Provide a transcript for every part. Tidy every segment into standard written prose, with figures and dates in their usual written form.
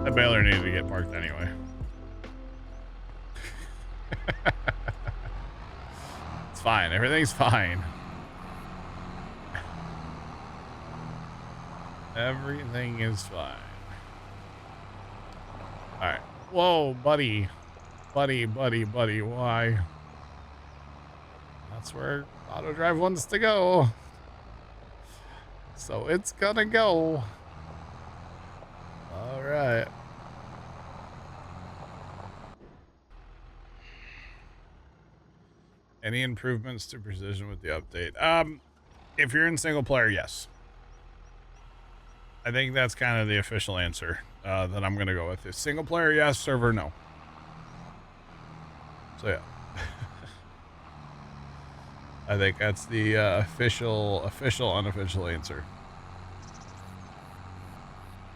The baler needed to get parked anyway. It's fine. Everything's fine. Everything is fine. All right. Whoa, buddy. Buddy. Why? That's where auto drive wants to go. So it's gonna go. All right. Any improvements to precision with the update? If you're in single player, yes. I think that's kind of the official answer that I'm gonna go with. Is single player, yes. Server, no. So yeah. I think that's the official, unofficial answer.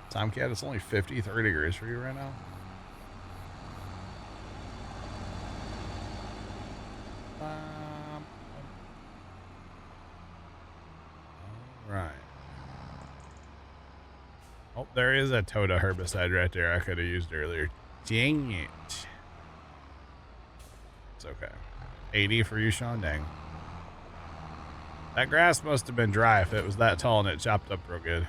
Tomcat, it's only 53 degrees for you right now. All right. Oh, there is a Toda herbicide right there I could have used earlier. Dang it. It's okay. 80 for you, Sean. Dang. That grass must have been dry if it was that tall and it chopped up real good.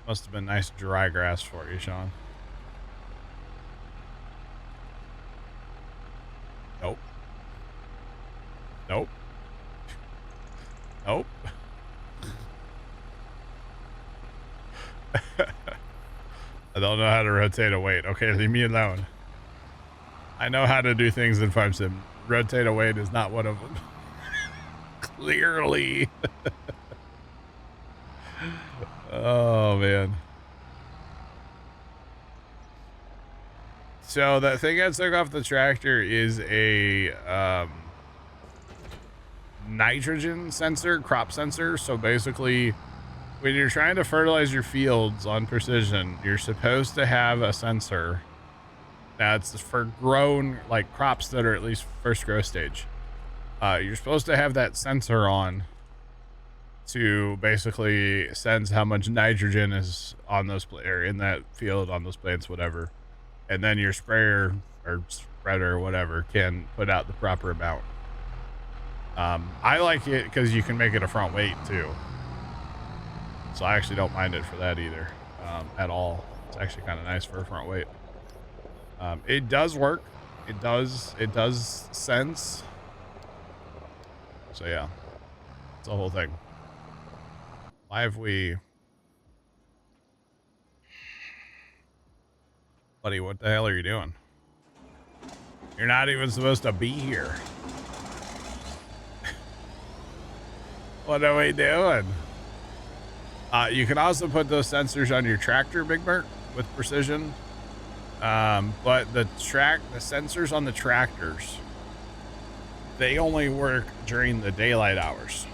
Must have been nice dry grass for you, Sean. Nope. Nope. Nope. I don't know how to rotate a weight. Okay, leave me alone. I know how to do things in Farm Sim. Rotate a weight is not one of them. Clearly. Oh, man. So that thing I took off the tractor is a nitrogen sensor, crop sensor. So basically, when you're trying to fertilize your fields on precision, you're supposed to have a sensor that's for grown, like crops that are at least first growth stage. You're supposed to have that sensor on to basically sense how much nitrogen is on those or in that field, on those plants, whatever. And then your sprayer or spreader or whatever can put out the proper amount. I like it because you can make it a front weight too. So I actually don't mind it for that either, at all. It's actually kind of nice for a front weight. It does work. It does sense. So yeah, it's a whole thing. Why have we... Buddy, what the hell are you doing? You're not even supposed to be here. What are we doing? You can also put those sensors on your tractor, Big Bert, with precision. But the sensors on the tractors, they only work during the daylight hours.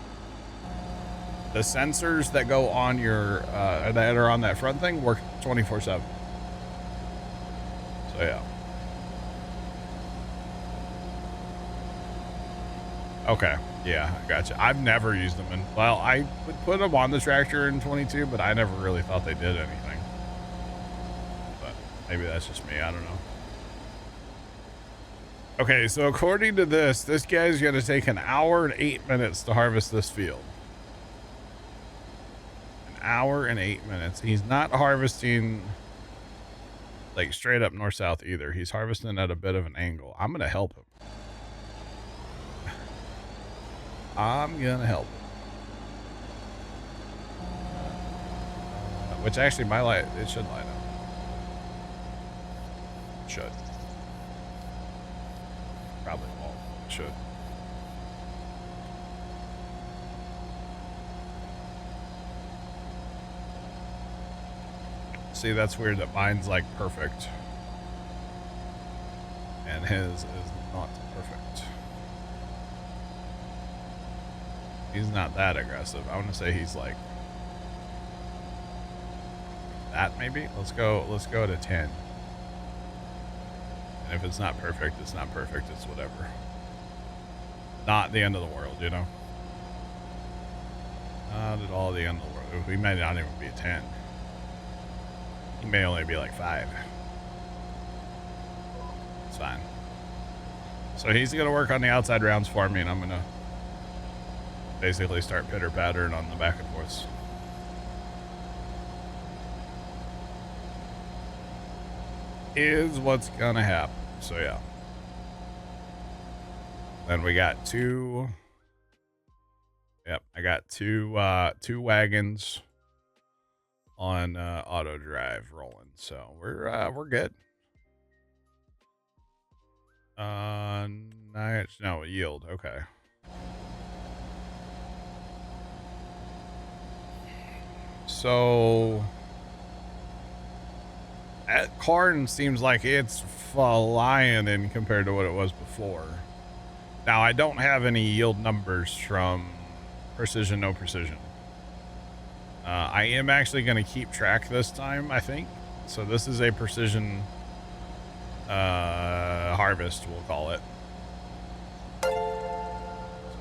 The sensors that go on your, that are on that front thing work 24/7. So yeah. Okay. Yeah, I gotcha. I've never used them in, well, I would put them on the tractor in 22, but I never really thought they did anything. But maybe that's just me. I don't know. Okay, so according to this guy's going to take 1 hour and 8 minutes to harvest this field. 1 hour and 8 minutes. He's not harvesting like straight up north-south either. He's harvesting at a bit of an angle. I'm going to help him. I'm gonna help. Which actually my light, it should light up. It should. Probably won't. It should. See, that's weird that mine's like perfect. And his is not perfect. He's not that aggressive. I want to say he's like that maybe. Let's go to 10. And if it's not perfect, it's not perfect. It's whatever. Not the end of the world, you know? Not at all the end of the world. We might not even be a 10. He may only be like 5. It's fine. So he's going to work on the outside rounds for me, and I'm going to basically start pitter-pattering on the back and forths. Is what's going to happen. So, yeah. Then we got 2... Yep, I got two wagons on auto drive rolling, so we're good. No yield. Okay. So that corn seems like it's flying in compared to what it was before. Now I don't have any yield numbers from Precision No Precision. I am actually going to keep track this time, I think. So this is a precision harvest, we'll call it. So,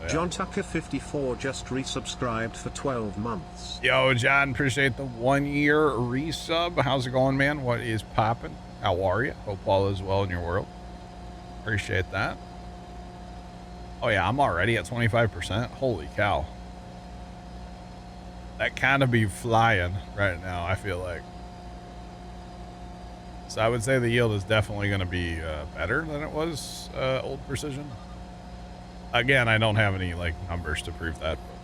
yeah. John Tucker 54 just resubscribed for 12 months. Yo, John, appreciate the 1-year resub. How's it going, man? What is popping? How are you? Hope all is well in your world. Appreciate that. Oh yeah, I'm already at 25%. Holy cow. That kind of be flying right now, I feel like. So I would say the yield is definitely going to be better than it was old precision. Again, I don't have any like numbers to prove that, but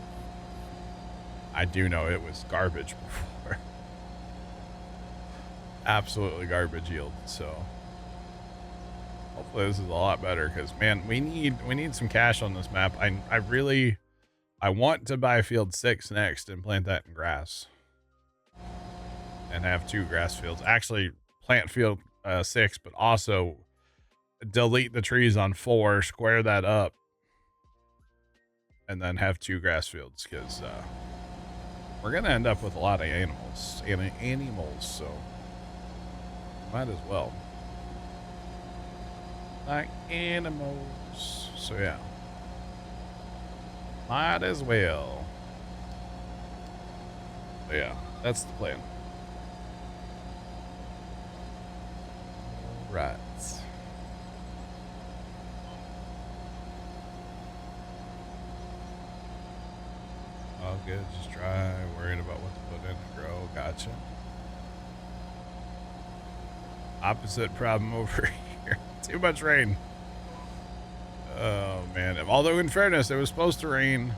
I do know it was garbage before. Absolutely garbage yield. So hopefully this is a lot better, because man, we need some cash on this map. I want to buy field 6 next and plant that in grass and have 2 grass fields. Actually plant field 6, but also delete the trees on 4, square that up, and then have 2 grass fields, because we're gonna end up with a lot of animals, so might as well. Like animals. So yeah. Might as well. So yeah, that's the plan. Right. All good, just dry, worried about what to put in to grow. Gotcha. Opposite problem over here. Too much rain. Oh man. Although in fairness, it was supposed to rain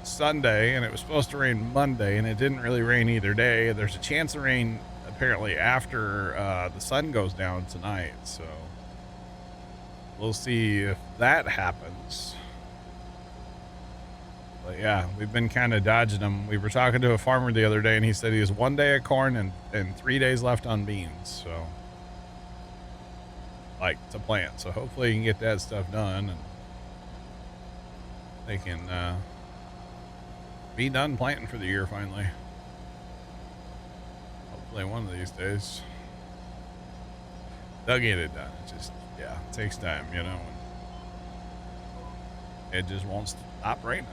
Sunday and it was supposed to rain Monday, and it didn't really rain either day. There's a chance of rain apparently after the sun goes down tonight, so we'll see if that happens. But yeah, we've been kind of dodging them. We were talking to a farmer the other day, and he said he has 1 day of corn and 3 days left on beans, so like to plant. So hopefully you can get that stuff done and they can be done planting for the year finally. Hopefully one of these days they'll get it done. It just, yeah, it takes time, you know, and it just won't stop raining.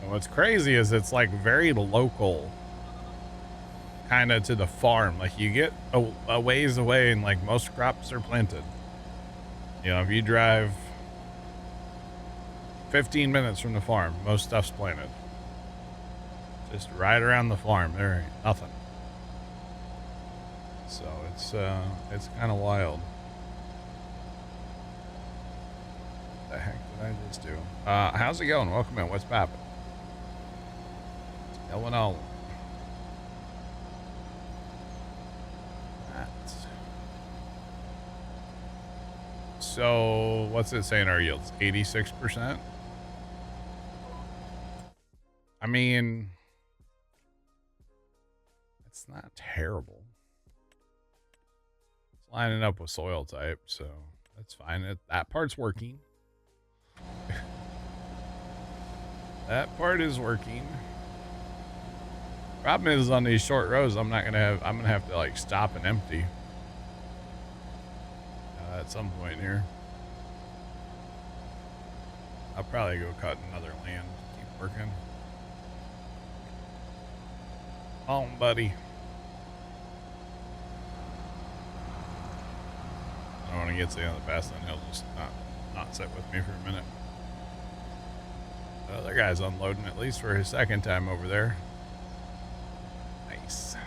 And what's crazy is it's like very local kind of to the farm. Like you get a ways away and like most crops are planted. You know, if you drive 15 minutes from the farm, most stuff's planted. Just right around the farm, there ain't nothing. So it's kind of wild. What the heck did I just do? How's it going? Welcome in. What's poppin'? What's going on? So what's it saying our yields? 86%. I mean, it's not terrible. It's lining up with soil type, so that's fine. That part's working. That part is working. Problem is, on these short rows, I'm gonna have to like stop and empty at some point here. I'll probably go cut another land, keep working. Oh, buddy. I don't want to get to the end of the pass, then he'll just not sit with me for a minute. The other guy's unloading at least for his second time over there. Nice.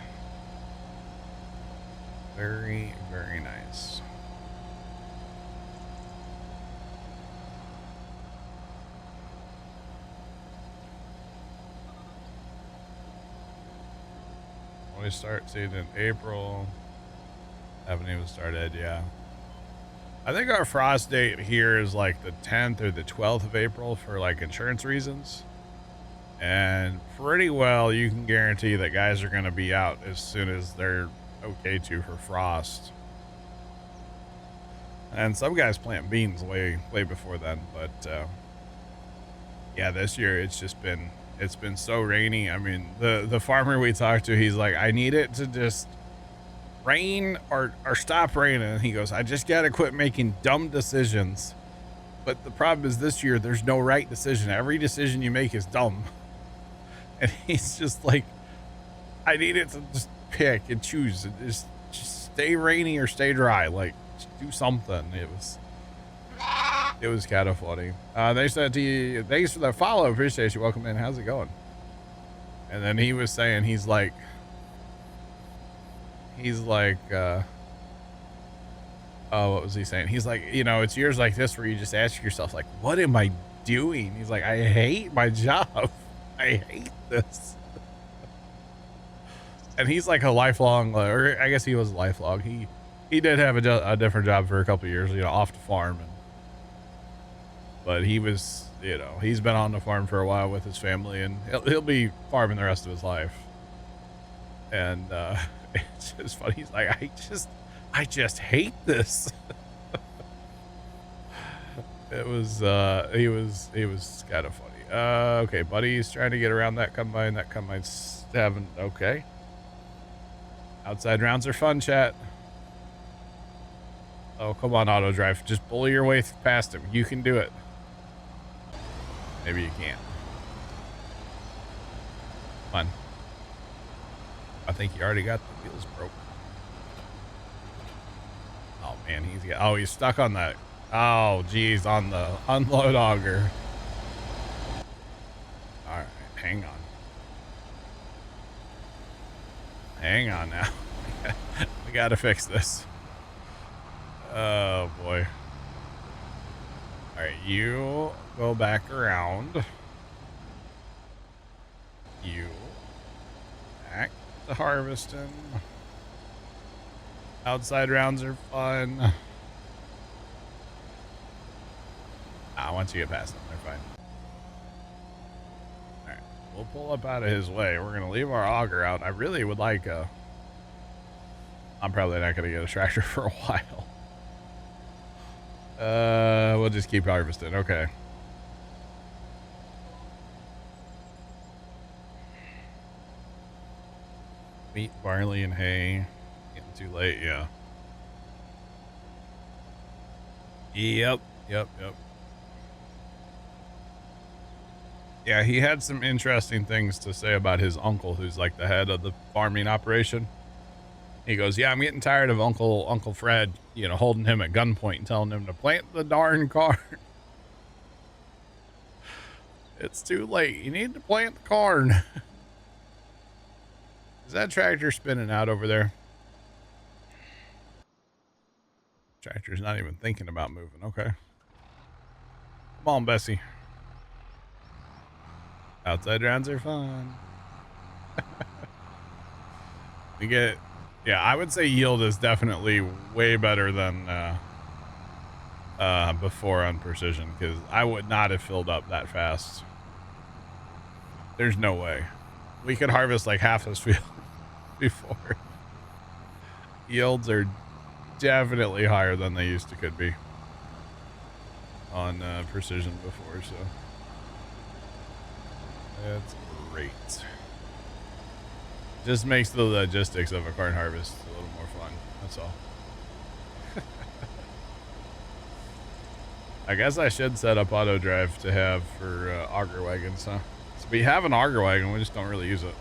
Very, very nice. We start seeing in April. Haven't even started, yeah. I think our frost date here is like the 10th or the 12th of April for like insurance reasons. And pretty well you can guarantee that guys are going to be out as soon as they're okay to for frost. And some guys plant beans way before then, but yeah, this year it's been so rainy. I mean, the farmer we talked to, he's like, I need it to just rain or stop raining. And he goes, I just got to quit making dumb decisions. But the problem is this year, there's no right decision. Every decision you make is dumb. And he's just like, I need it to just pick and choose. Just stay rainy or stay dry. Like, just do something. It was kind of funny. They said to you, thanks for the follow. Appreciate you. Welcome in. How's it going? And then he was saying, he's like, oh, what was he saying? He's like, you know, it's years like this where you just ask yourself, like, what am I doing? He's like, I hate my job. I hate this. And he's like a lifelong, or I guess he was lifelong. He did have a different job for a couple of years, you know, off the farm. But he was, you know, he's been on the farm for a while with his family, and he'll be farming the rest of his life. And it's just funny. He's like, I just hate this. It was kind of funny. Okay, buddy's trying to get around that combine. That combine's having, okay. Outside rounds are fun, chat. Oh, come on, auto drive. Just bully your way past him. You can do it. Maybe you can't. Come on. I think you already got the wheels broke. Oh man, he's stuck on that. Oh geez, on the unload auger. All right, hang on. Hang on now. We gotta fix this. Oh boy. All right, you go back around. You back to harvesting. Outside rounds are fun. Once you get past them, they're fine. All right, we'll pull up out of his way. We're gonna leave our auger out. I really would like I'm probably not gonna get a tractor for a while. We'll just keep harvesting. Okay. Wheat, barley, and hay. Getting too late, yeah. Yep. Yeah, he had some interesting things to say about his uncle, who's like the head of the farming operation. He goes, yeah, I'm getting tired of Uncle Fred, you know, holding him at gunpoint and telling him to plant the darn corn. It's too late. You need to plant the corn. Is that tractor spinning out over there? Tractor's not even thinking about moving. Okay. Come on, Bessie. Outside rounds are fun. Yeah, I would say yield is definitely way better than before on precision, because I would not have filled up that fast. There's no way. We could harvest like half this field before. Yields are definitely higher than they used to could be on precision before, so that's great. Just makes the logistics of a corn harvest a little more fun. That's all. I guess I should set up auto drive to have for auger wagons, huh? So we have an auger wagon, we just don't really use it.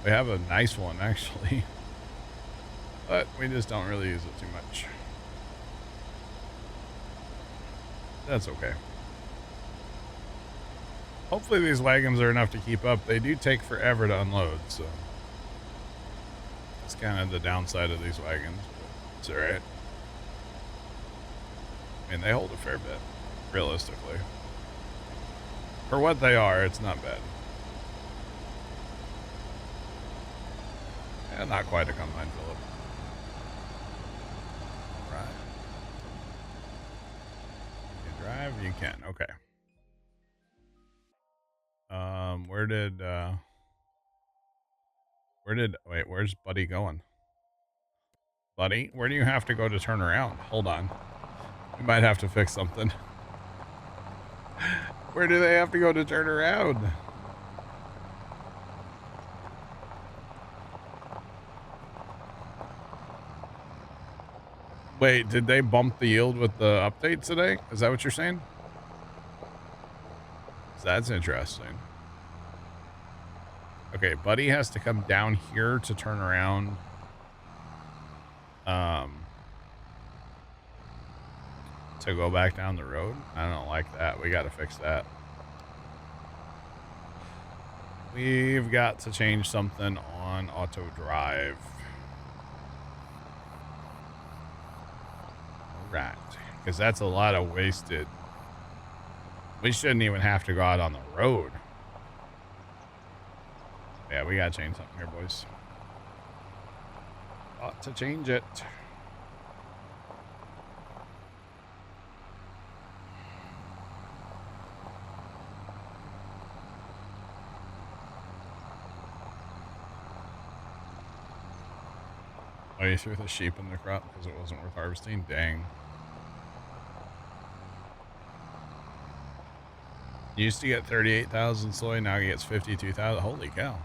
We have a nice one, actually. But we just don't really use it too much. That's okay. Hopefully these wagons are enough to keep up. They do take forever to unload, so that's kind of the downside of these wagons, but it's all right. I mean, they hold a fair bit, realistically. For what they are, it's not bad. And not quite a combine Phillip. Right. You drive, you can. Okay. Wait, where's Buddy going? Buddy, where do you have to go to turn around? Hold on. We might have to fix something. Where do they have to go to turn around? Wait, did they bump the yield with the updates today? Is that what you're saying? That's interesting. Okay, Buddy has to come down here to turn around. To go back down the road. I don't like that. We got to fix that. We've got to change something on auto drive. All right, because that's a lot of wasted. We shouldn't even have to go out on the road. Yeah, we gotta change something here, boys. Ought to change it. Oh, you threw the sheep in the crop because it wasn't worth harvesting? Dang. You used to get 38,000 soy, now he gets 52,000. Holy cow.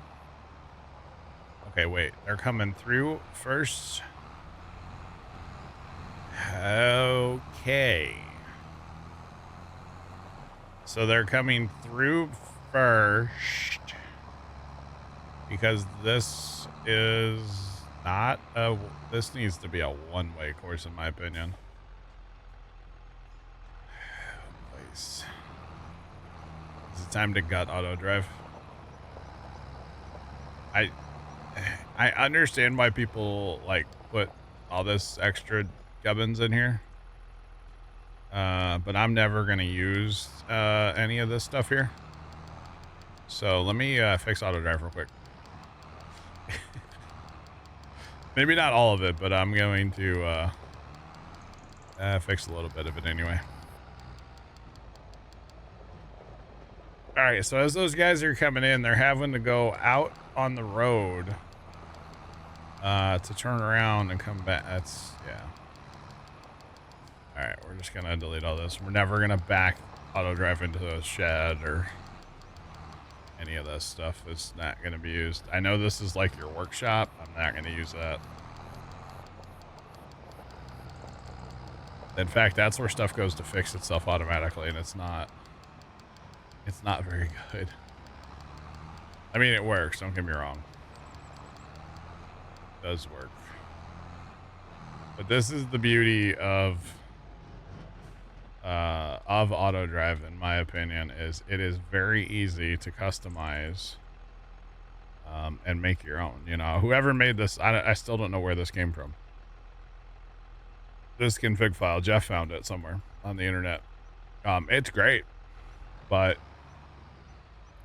Okay, wait. They're coming through first. Okay. So they're coming through first. Because this is not a... This needs to be a one-way course, in my opinion. Place. Is it time to gut auto drive? I understand why people like put all this extra gubbins in here, but I'm never gonna use any of this stuff here. So let me fix auto drive real quick. Maybe not all of it, but I'm going to fix a little bit of it anyway. All right, so as those guys are coming in, they're having to go out on the road to turn around and come back. That's, yeah. All right, we're just going to delete all this. We're never going to back auto drive into a shed or any of this stuff. It's not going to be used. I know this is like your workshop. I'm not going to use that. In fact, that's where stuff goes to fix itself automatically, and it's not very good. I mean, it works, don't get me wrong. It does work. But this is the beauty of auto drive, in my opinion, is it is very easy to customize and make your own. You know, whoever made this, I still don't know where this came from. This config file, Jeff found it somewhere on the internet. It's great, but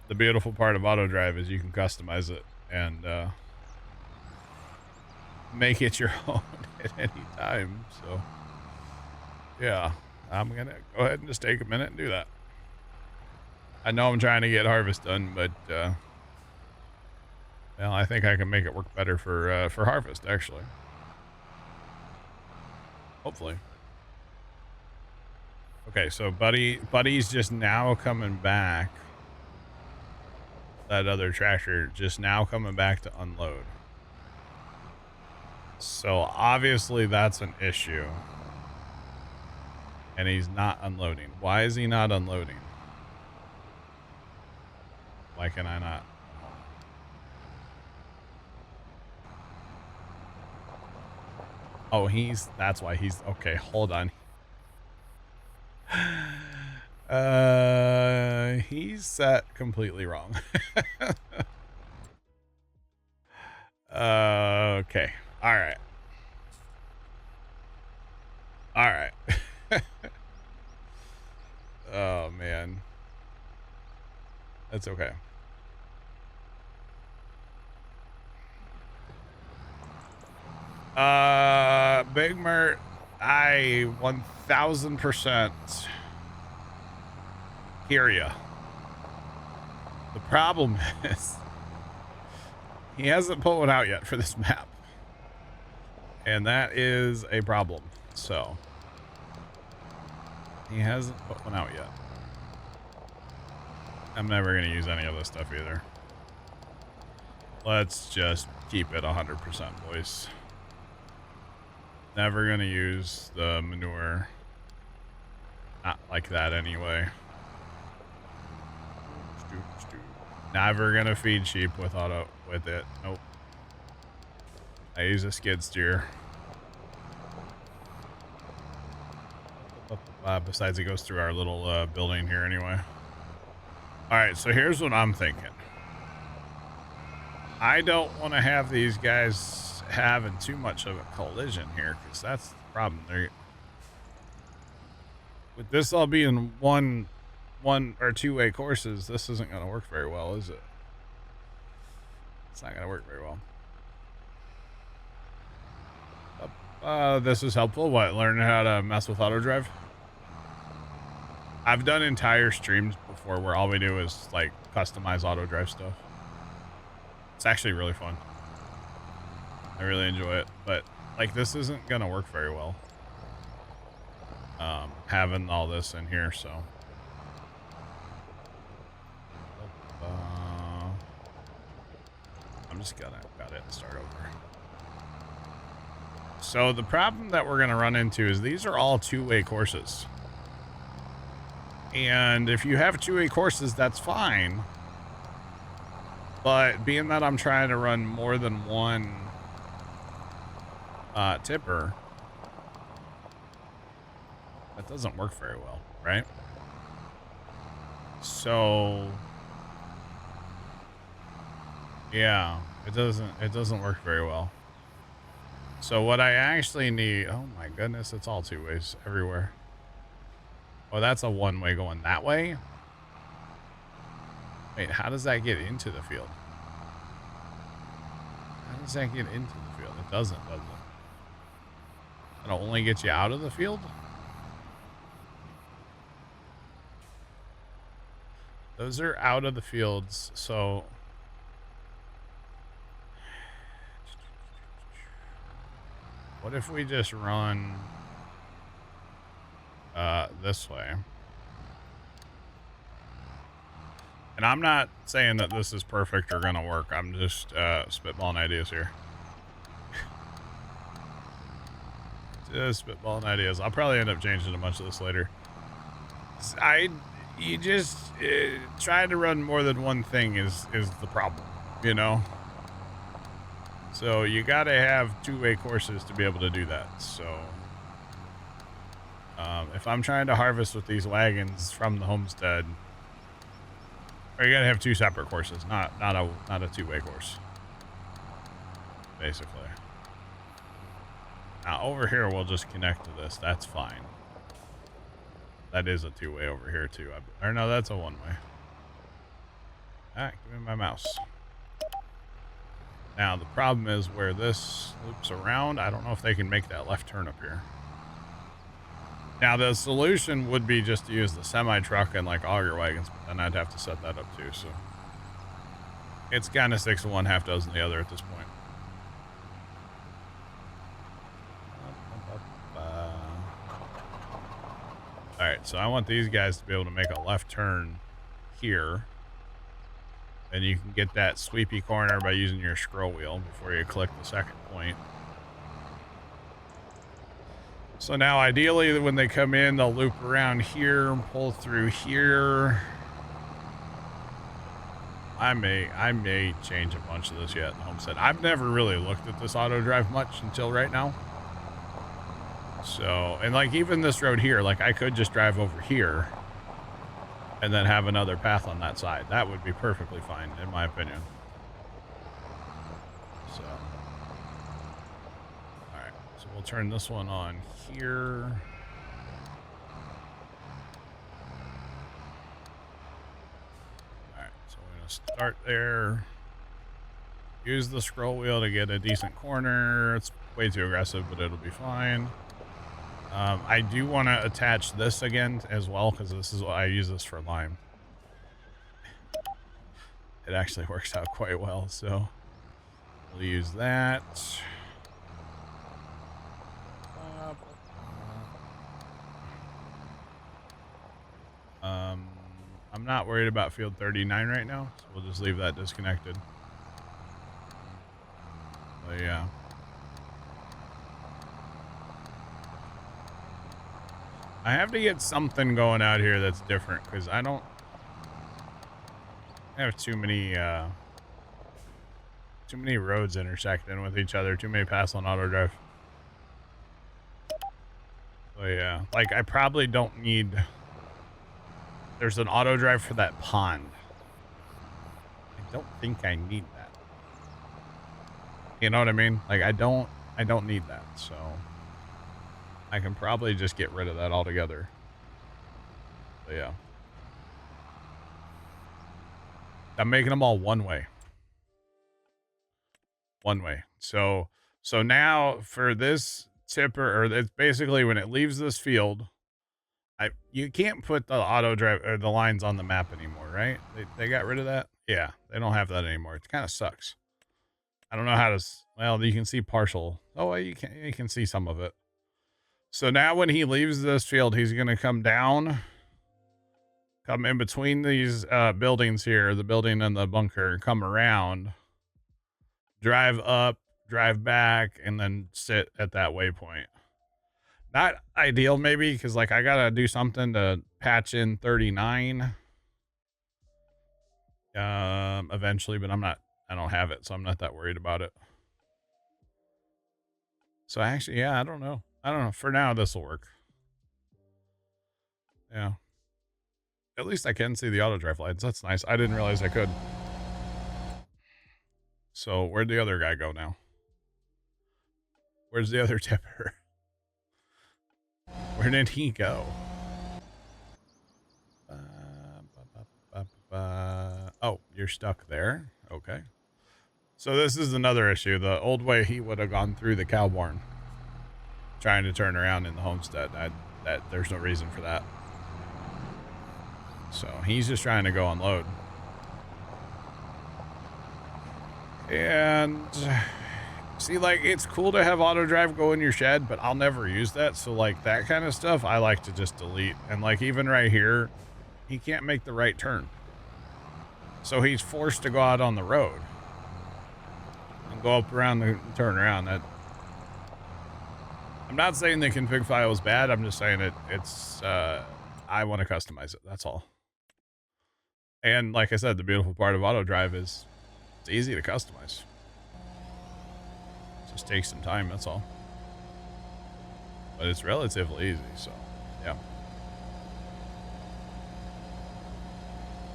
the beautiful part of auto drive is you can customize it and make it your own at any time. So yeah, I'm gonna go ahead and just take a minute and do that. I know I'm trying to get harvest done, but well, I think I can make it work better for harvest, actually. Hopefully. Okay, so Buddy's just now coming back. That other tractor just now coming back to unload. So obviously that's an issue. And he's not unloading. Why is he not unloading? Why can I not? Oh, that's why he's, okay, hold on. He's set completely wrong. Okay. All right. All right. Oh, man. That's okay. Big Mert, I 1000% hear ya. The problem is he hasn't put one out yet for this map, and that is a problem. So he hasn't put one out yet. I'm never going to use any of this stuff either. Let's just keep it 100%, boys. Never going to use the manure. Not like that anyway. Never going to feed sheep with it. Nope. I use a skid steer. Besides, it goes through our little building here anyway. All right, so here's what I'm thinking. I don't want to have these guys having too much of a collision here, because that's the problem. With this all being one or two-way courses, this isn't going to work very well, is it? It's not going to work very well. This is helpful. What? Learning how to mess with auto drive? I've done entire streams before where all we do is like customize auto drive stuff. It's actually really fun. I really enjoy it, but like this isn't gonna work very well. Having all this in here, so. I'm just got it and start over. So the problem that we're gonna run into is these are all two-way courses. And if you have two-way courses, that's fine. But being that I'm trying to run more than one tipper, that doesn't work very well, right? So yeah, it doesn't work very well. So what I actually need, oh my goodness, it's all two ways everywhere. Oh, that's a one-way going that way. Wait, how does that get into the field? How does that get into the field? It doesn't, does it? It'll only get you out of the field? Those are out of the fields, so... What if we just run... this way? And I'm not saying that this is perfect or gonna work. I'm just spitballing ideas here. Just spitballing ideas. I'll probably end up changing a bunch of this later. You just trying to run more than one thing is the problem, you know. So you gotta have two-way courses to be able to do that. So if I'm trying to harvest with these wagons from the homestead, or you gotta have two separate courses, not a two-way course, basically. Now over here, we'll just connect to this. That's fine. That is a two-way over here too. Or no, that's a one-way. Alright, give me my mouse. Now the problem is where this loops around, I don't know if they can make that left turn up here. Now the solution would be just to use the semi-truck and like auger wagons, but then I'd have to set that up too, so. It's kind of 6 of one, half dozen the other at this point. Alright, so I want these guys to be able to make a left turn here. And you can get that sweepy corner by using your scroll wheel before you click the second point. So now ideally when they come in, they'll loop around here and pull through here. I may change a bunch of this yet in Homestead. I've never really looked at this auto drive much until right now. So, and like even this road here, like I could just drive over here and then have another path on that side. That would be perfectly fine, in my opinion. So, all right. So we'll turn this one on here. All right. So we're going to start there. Use the scroll wheel to get a decent corner. It's way too aggressive, but it'll be fine. I do want to attach this again as well, because this is what I use this for lime. It actually works out quite well, so we'll use that. I'm not worried about field 39 right now, so we'll just leave that disconnected. But yeah. I have to get something going out here that's different, because I don't have too many roads intersecting with each other, too many paths on auto drive. So yeah, like I probably don't need, there's an auto drive for that pond. I don't think I need that. You know what I mean? Like I don't need that, so I can probably just get rid of that altogether. But yeah. I'm making them all one way. One way. So now for this tipper, or it's basically when it leaves this field, you can't put the auto drive or the lines on the map anymore, right? They got rid of that? Yeah, they don't have that anymore. It kind of sucks. I don't know how to, well, you can see partial. Oh, you can see some of it. So now when he leaves this field, he's going to come down, come in between these buildings here, the building and the bunker, come around, drive up, drive back, and then sit at that waypoint. Not ideal, maybe, because like I gotta do something to patch in 39 eventually, but I don't have it, so I'm not that worried about it. So actually, yeah, I don't know. For now, this will work. Yeah. At least I can see the auto drive lights. That's nice. I didn't realize I could. So where'd the other guy go now? Where's the other tipper? Where did he go? Oh, you're stuck there. Okay. So this is another issue. The old way, he would have gone through the cow barn, trying to turn around in the homestead. There's no reason for that. So he's just trying to go unload. And see, like, it's cool to have auto drive go in your shed, but I'll never use that. So like that kind of stuff, I like to just delete. And like, even right here, he can't make the right turn. So he's forced to go out on the road and go up around the turn around. That, I'm not saying the config file is bad. I'm just saying it's I want to customize it. That's all. And like I said, the beautiful part of auto drive is it's easy to customize. It just takes some time. That's all. But it's relatively easy. So yeah.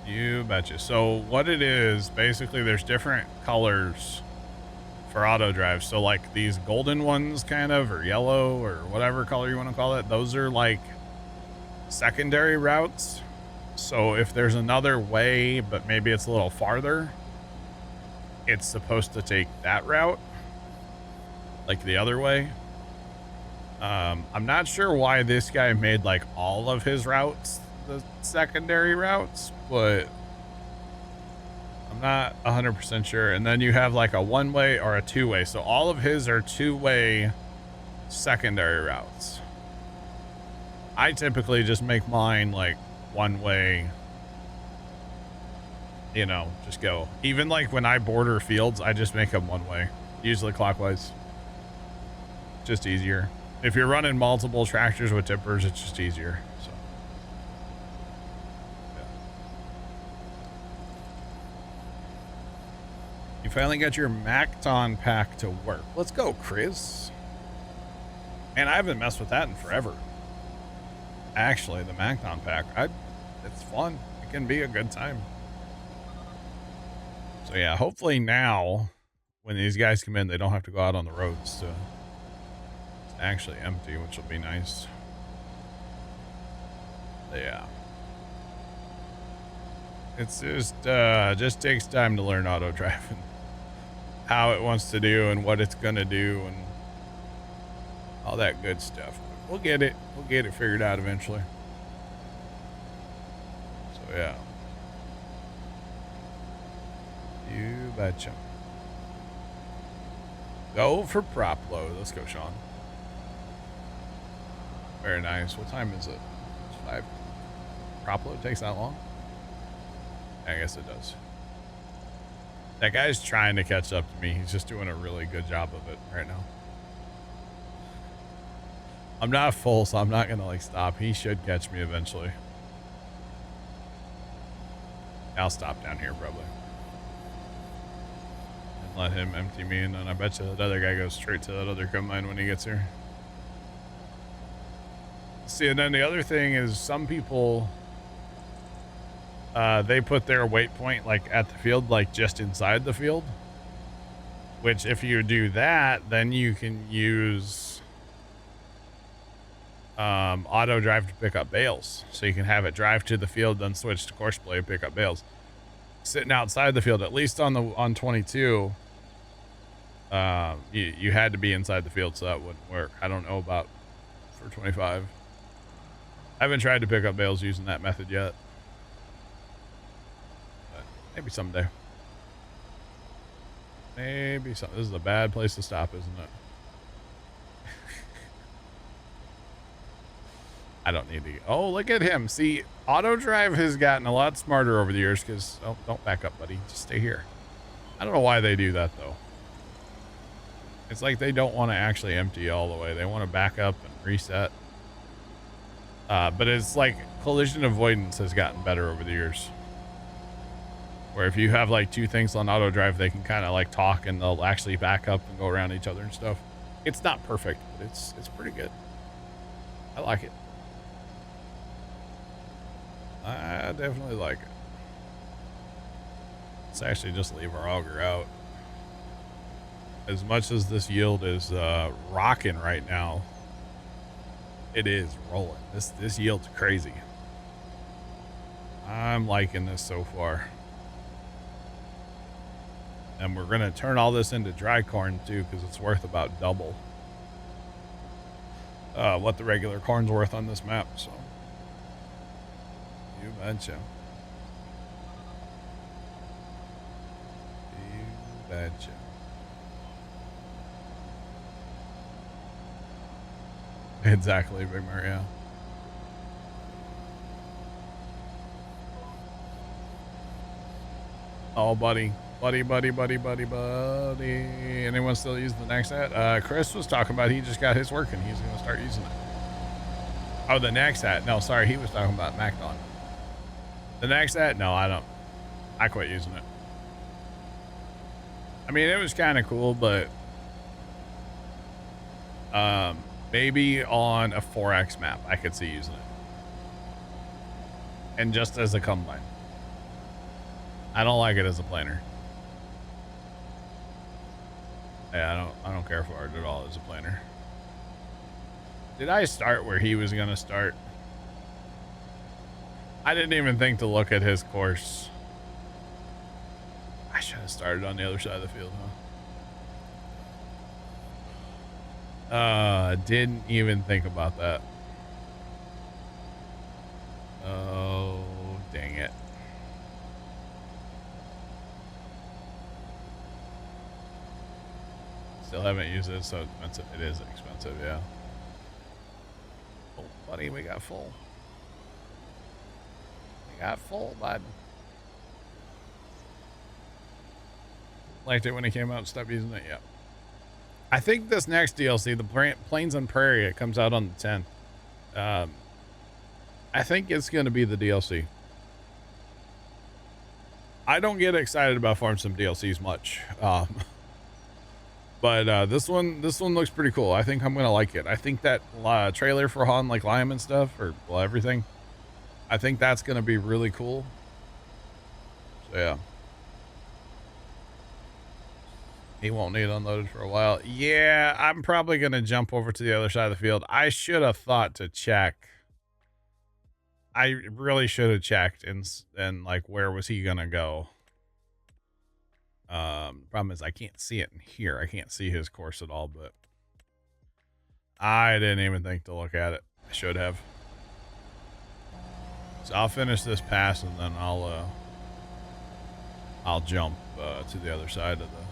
You betcha. So what it is, basically there's different colors for auto drive. So like these golden ones kind of, or yellow, or whatever color you want to call it, those are like secondary routes. So if there's another way, but maybe it's a little farther, it's supposed to take that route, like the other way. I'm not sure why this guy made like all of his routes the secondary routes, but I'm not 100% sure. And then you have like a one-way or a two-way. So all of his are two-way secondary routes. I typically just make mine like one-way, you know, just go. Even like when I border fields, I just make them one-way, usually clockwise. Just easier. If you're running multiple tractors with tippers, it's just easier. So you finally got your Macton pack to work. Let's go, Chris. And I haven't messed with that in forever. Actually, the Magnon pack, it's fun. It can be a good time. So yeah, hopefully now, when these guys come in, they don't have to go out on the roads to actually empty, which will be nice. But yeah. It's just takes time to learn auto driving. How it wants to do and what it's gonna do and all that good stuff. But we'll get it. We'll get it figured out eventually. So yeah. You betcha. Go for prop load. Let's go, Sean. Very nice. What time is it? It's 5. Prop load takes that long? I guess it does. That guy's trying to catch up to me. He's just doing a really good job of it right now. I'm not full, so I'm not gonna like stop. He should catch me eventually. I'll stop down here probably. And let him empty me, and then I bet you that other guy goes straight to that other combine when he gets here. See, and then the other thing is some people, they put their waypoint like at the field, like just inside the field. Which if you do that, then you can use auto drive to pick up bales. So you can have it drive to the field, then switch to course play, pick up bales. Sitting outside the field, at least on 22, you had to be inside the field, so that wouldn't work. I don't know about for 25. I haven't tried to pick up bales using that method yet. Maybe someday. Maybe some. This is a bad place to stop, isn't it? I don't need to. Oh, look at him. See, auto drive has gotten a lot smarter over the years because... Oh, don't back up, buddy. Just stay here. I don't know why they do that, though. It's like they don't want to actually empty all the way. They want to back up and reset. But it's like collision avoidance has gotten better over the years. Where if you have like two things on auto drive, they can kind of like talk and they'll actually back up and go around each other and stuff. It's not perfect, but it's pretty good. I like it. I definitely like it. Let's actually just leave our auger out. As much as this yield is rocking right now, it is rolling. This yield's crazy. I'm liking this so far. And we're going to turn all this into dry corn too, because it's worth about double what the regular corn's worth on this map. So you betcha. You betcha. Exactly, Big Mario. Oh, buddy. Buddy. Anyone still use the next hat? Chris was talking about he just got his working. He's going to start using it. Oh, the next hat. No, sorry. He was talking about Macdon. The next hat? No, I don't. I quit using it. I mean, it was kind of cool, but maybe on a 4X map, I could see using it. And just as a combine. I don't like it as a planer. Yeah, I don't care for it at all as a planer. Did I start where he was gonna start? I didn't even think to look at his course. I should have started on the other side of the field, huh? Didn't even think about that. Oh, dang it. Still haven't used it, so expensive. It is expensive, yeah. Oh, buddy, we got full. We got full, bud. Liked it when it came out. Stopped using it. Yeah. I think this next DLC, the Plains and Prairie, it comes out on the 10th. I think it's going to be the DLC. I don't get excited about Farm Sim DLCs much. But this one looks pretty cool. I think I'm gonna like it. I think that trailer for Han like Lime and stuff, or well, everything, I think that's gonna be really cool. So yeah. He won't need unloaded for a while. Yeah, I'm probably gonna jump over to the other side of the field. I should have thought to check. I really should have checked and like where was he gonna go? Problem is I can't see it in here. I can't see his course at all, but I didn't even think to look at it. I should have. So I'll finish this pass and then I'll jump to the other side of the.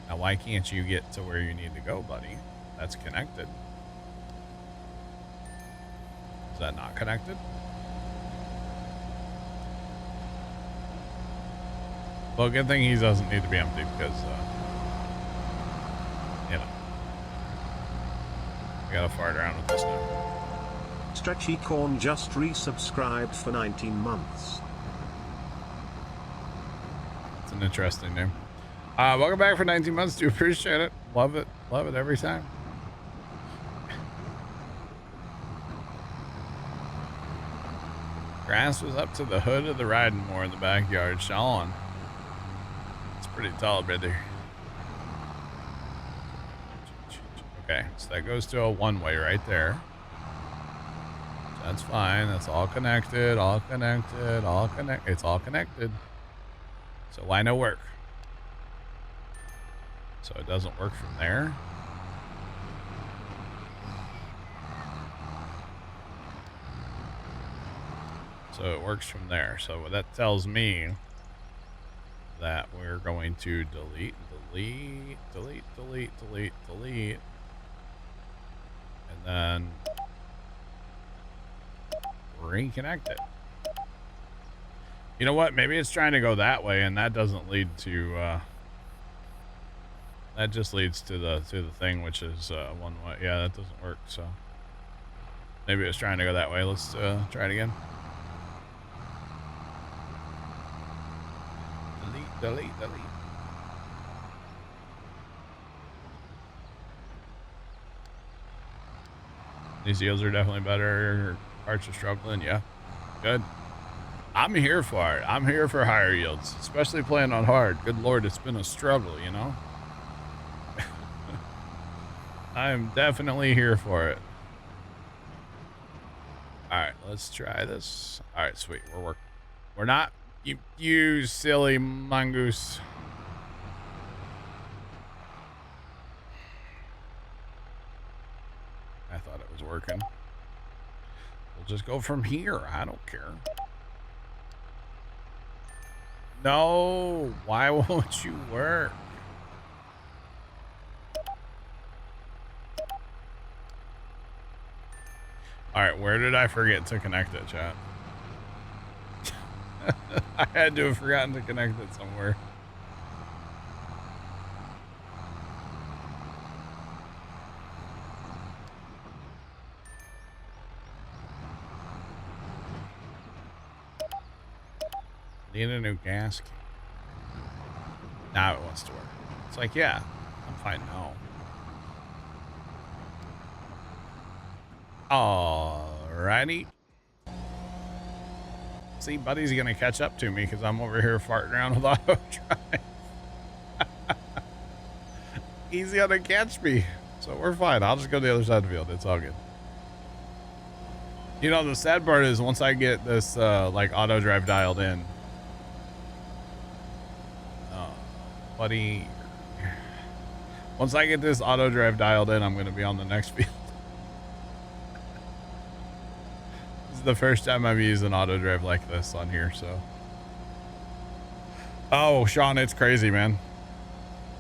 Now, why can't you get to where you need to go, buddy? That's connected. Is that not connected? Well, good thing he doesn't need to be empty because, you know, I gotta fart around with this now. Stretchy Corn just resubscribed for 19 months. It's an interesting name. Welcome back for 19 months. Do appreciate it. Love it. Love it every time. Grass was up to the hood of the riding mower in the backyard. Sean. It's pretty tall, brother. Okay, so that goes to a one-way right there. That's fine. That's all connected, all connected, all connected. It's all connected. So why no work? So it doesn't work from there. So it works from there. So what that tells me that we're going to delete, and then reconnect it. You know what? Maybe it's trying to go that way, and that doesn't lead to. That just leads to the thing, which is one way. Yeah, that doesn't work. So maybe it's trying to go that way. Let's try it again. Delete. These yields are definitely better. Parts are struggling. Yeah, good. I'm here for it. I'm here for higher yields, especially playing on hard. Good Lord, it's been a struggle, you know? I'm definitely here for it. All right, let's try this. All right, sweet. We're not. You silly mongoose. I thought it was working. We'll just go from here. I don't care. No, why won't you work? All right, where did I forget to connect it, chat? I had to have forgotten to connect it somewhere. Need a new gas can. Now it wants to work. It's like, yeah, I'm fine now. Alrighty. See, Buddy's gonna catch up to me because I'm over here farting around with auto drive. He's gonna catch me. So we're fine. I'll just go to the other side of the field. It's all good. You know, the sad part is once I get this like auto drive dialed in. Buddy. Once I get this auto drive dialed in, I'm gonna be on the next field. This is the first time I've used an auto drive like this on here, so. Oh, Sean, it's crazy, man.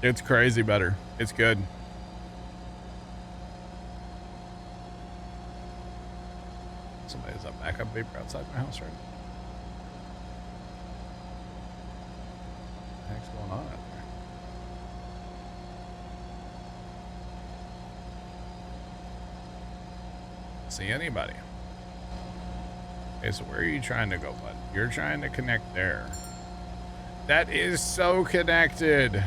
It's crazy better. It's good. Somebody's up backup vapor outside my house right now. What the heck's going on out there? See anybody? Okay, so where are you trying to go, bud? You're trying to connect there. That is so connected.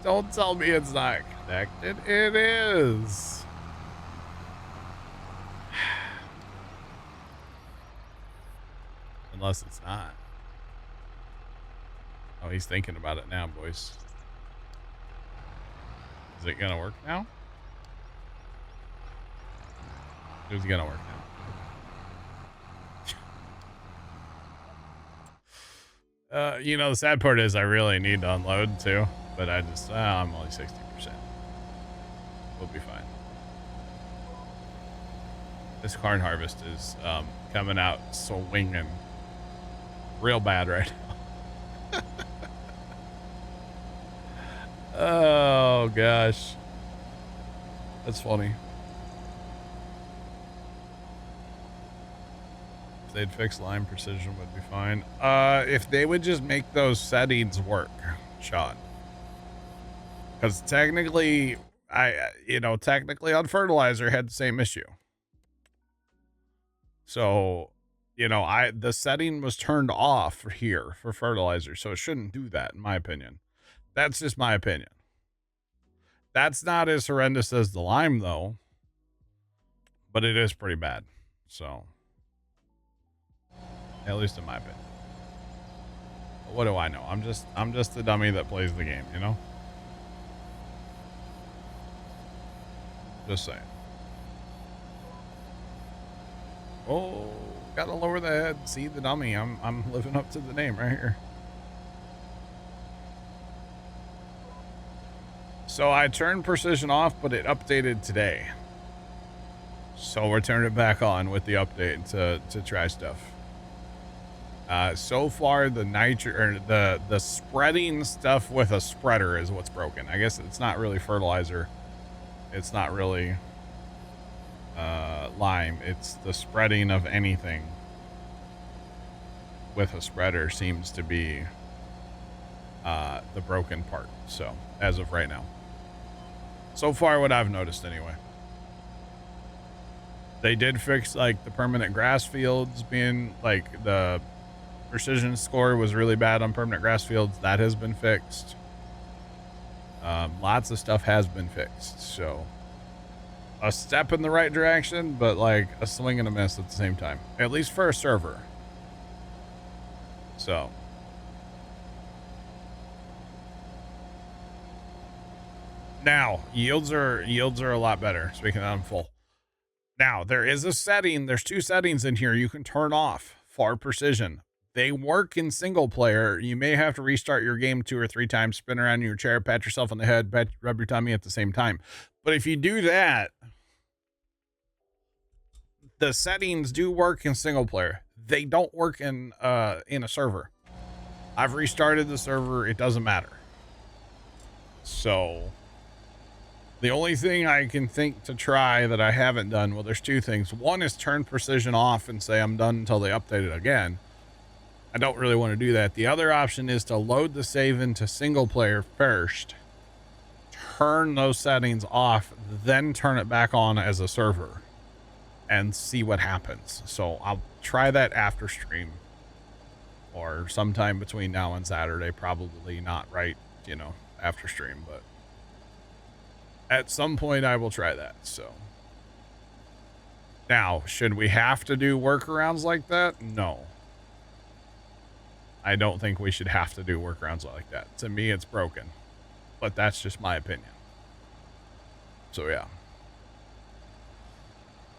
Don't tell me it's not connected. It is. Unless it's not. Oh, he's thinking about it now, boys. Is it gonna work now? It's gonna work now. You know, the sad part is I really need to unload too, but I just, I'm only 60%. We'll be fine. This corn harvest is coming out swinging real bad right now. Oh gosh, that's funny. If they'd fix line precision would be fine. If they would just make those settings work, Sean. Because technically, technically on fertilizer had the same issue. So, the setting was turned off for here for fertilizer, so it shouldn't do that, in my opinion. That's just my opinion. That's not as horrendous as the lime, though, but it is pretty bad. So, at least in my opinion. But what do I know? I'm just the dummy that plays the game, you know? Just saying. Oh, gotta lower the head. See the dummy. I'm living up to the name right here. So I turned precision off, but it updated today. So we're turning it back on with the update to try stuff. So far the the spreading stuff with a spreader is what's broken. I guess it's not really fertilizer. It's not really lime. It's the spreading of anything with a spreader seems to be the broken part. So as of right now, so far what I've noticed anyway. They did fix like the permanent grass fields being like the precision score was really bad on permanent grass fields. That has been fixed. Lots of stuff has been fixed. So a step in the right direction, but like a swing and a miss at the same time, at least for a server. So now yields are a lot better. Speaking of, I'm full. Now there is a setting. There's two settings in here you can turn off for precision. They work in single player. You may have to restart your game 2 or 3 times, spin around in your chair, pat yourself on the head, rub your tummy at the same time. But if you do that, the settings do work in single player. They don't work in a server. I've restarted the server. It doesn't matter. So the only thing I can think to try that I haven't done, well, there's two things. One is turn precision off and say I'm done until they update it again. I don't really want to do that. The other option is to load the save into single player first, turn those settings off, then turn it back on as a server and see what happens. So I'll try that after stream or sometime between now and Saturday. Probably not right, after stream, but at some point I will try that. So now, should we have to do workarounds like that? No. I don't think we should have to do workarounds like that. To me, it's broken, but that's just my opinion. So yeah.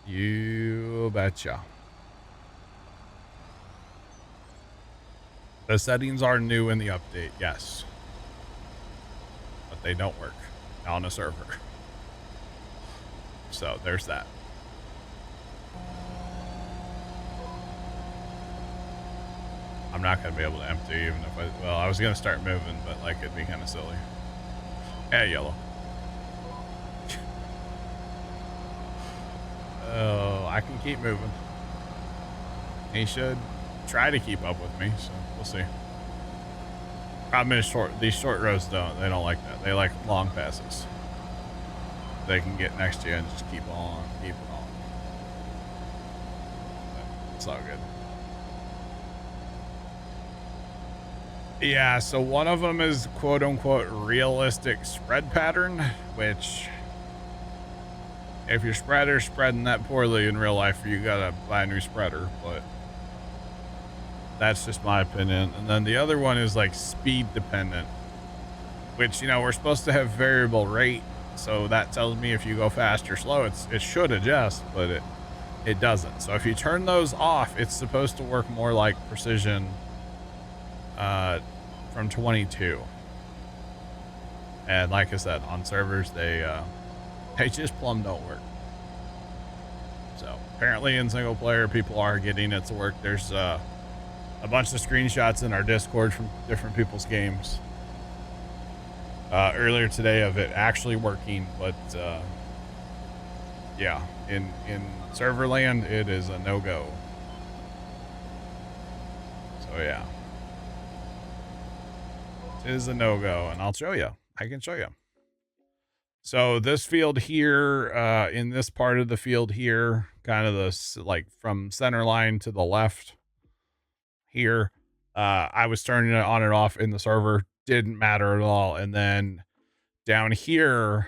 You betcha. The settings are new in the update, yes. But they don't work on a server. So there's that. I'm not going to be able to empty even if I was going to start moving, but like it'd be kind of silly. Yeah, yellow. Oh, I can keep moving. He should try to keep up with me, so we'll see. Problem is these short rows they don't like that. They like long passes. They can get next to you and just keep on. But it's all good. Yeah, so one of them is quote unquote realistic spread pattern, which if your spreader's spreading that poorly in real life, you gotta buy a new spreader, but that's just my opinion. And then the other one is like speed dependent, which, you know, we're supposed to have variable rate. So that tells me if you go fast or slow, it should adjust, but it doesn't. So if you turn those off, it's supposed to work more like precision from 22. And like I said, on servers, they just plumb don't work. So apparently in single player, people are getting it to work. There's a bunch of screenshots in our Discord from different people's games earlier today of it actually working, but yeah, in server land, it is a no-go. So yeah, it is a no-go, and I'll show you. I can show you. So this field here, in this part of the field here, kind of this, like from center line to the left here, I was turning it on and off in the server, didn't matter at all. And then down here,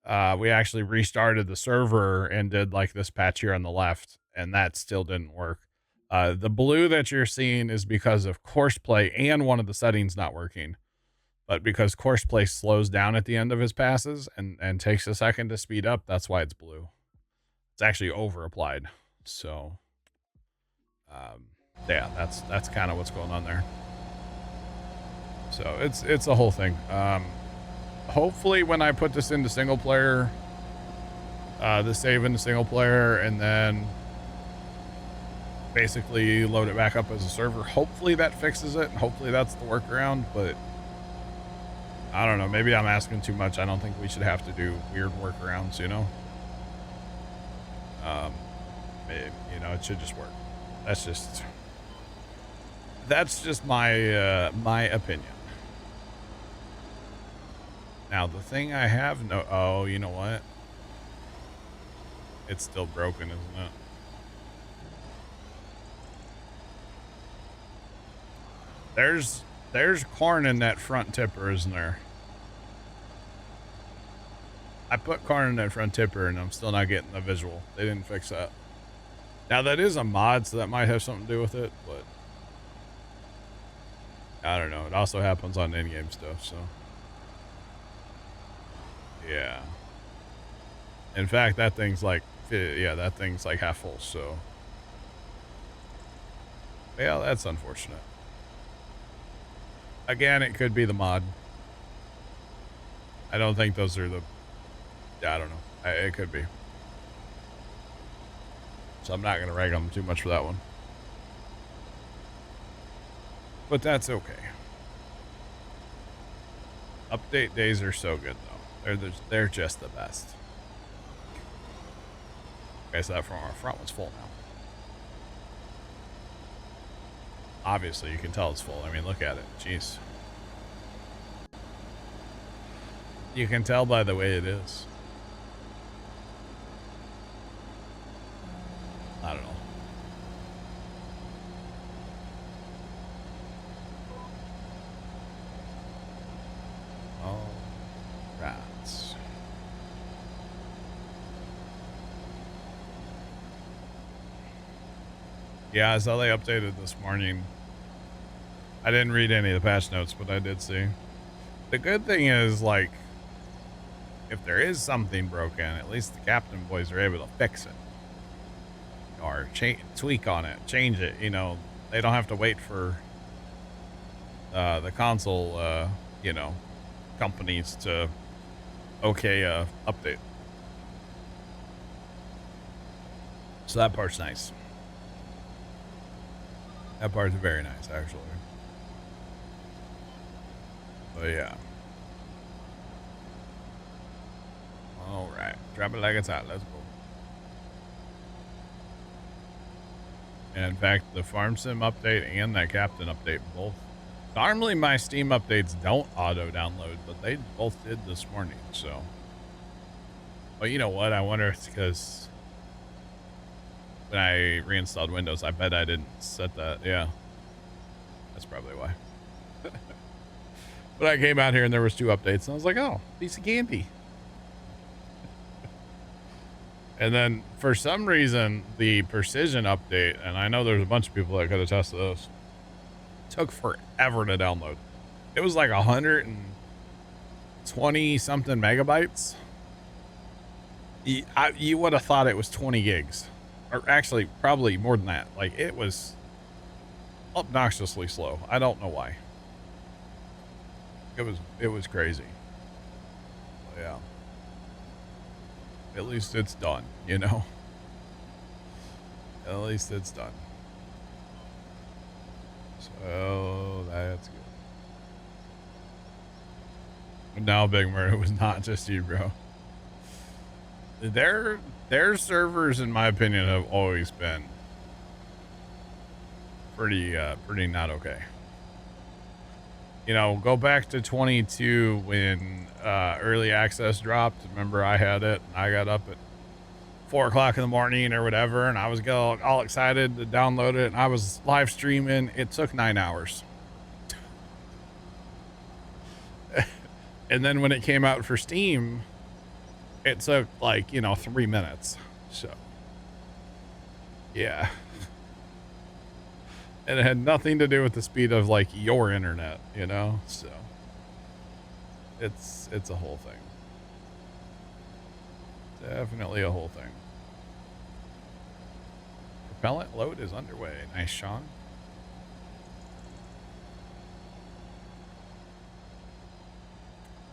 we actually restarted the server and did like this patch here on the left, and that still didn't work. The blue that you're seeing is because of courseplay and one of the settings not working. But because courseplay slows down at the end of his passes and takes a second to speed up, that's why it's blue. It's actually over applied. So yeah, that's kind of what's going on there. So it's a whole thing. Hopefully when I put this into single player, the save into single player, and then basically load it back up as a server, hopefully that fixes it, and hopefully that's the workaround. But I don't know, maybe I'm asking too much. I don't think we should have to do weird workarounds, you know? You know, it should just work. That's just my my opinion. Now the thing I have oh, you know what? It's still broken, isn't it? There's corn in that front tipper, isn't there? I put corn in that front tipper and I'm still not getting the visual. They didn't fix that. Now that is a mod, so that might have something to do with it, but I don't know. It also happens on in-game stuff, so yeah. In fact, that thing's like, yeah, that thing's like half full, so yeah, that's unfortunate. Again, it could be the mod. I don't think those are the, I don't know. It could be. So I'm not going to rag on them too much for that one. But that's okay. Update days are so good, though. They're just the best. Okay, so that front one's full now. Obviously, you can tell it's full. I mean, look at it. Jeez. You can tell by the way it is. I don't know. Oh, rats. Yeah, I saw they updated this morning. I didn't read any of the patch notes, but I did see. The good thing is, like, if there is something broken, at least the captain boys are able to fix it. Or tweak on it, change it, you know. They don't have to wait for the console, you know, companies to okay update. So that part's nice. That part's very nice, actually. But yeah. All right, drop it like it's hot. Let's go. And in fact, the farm sim update and that captain update both. Normally my Steam updates don't auto download, but they both did this morning. So, but you know what? I wonder if it's because when I reinstalled Windows, I bet I didn't set that. Yeah, that's probably why. But I came out here and there was 2 updates and I was like, oh, piece of candy. And then for some reason, the precision update, and I know there's a bunch of people that could attest to this, took forever to download. It was like 120 something megabytes. You would have thought it was 20 gigs, or actually probably more than that. Like, it was obnoxiously slow. I don't know why. It was crazy. Yeah. At least it's done, you know? At least it's done. So that's good. But now, Big Murder, it was not just you, bro. Their servers, in my opinion, have always been pretty not okay. You know, go back to 22 when early access dropped. Remember, I had it and I got up at 4 o'clock in the morning or whatever, and I was all excited to download it, and I was live streaming. It took 9 hours. And then when it came out for Steam, it took like, 3 minutes. So, yeah. And it had nothing to do with the speed of like your internet, so it's a whole thing. Definitely a whole thing. Propellant load is underway. Nice, Sean.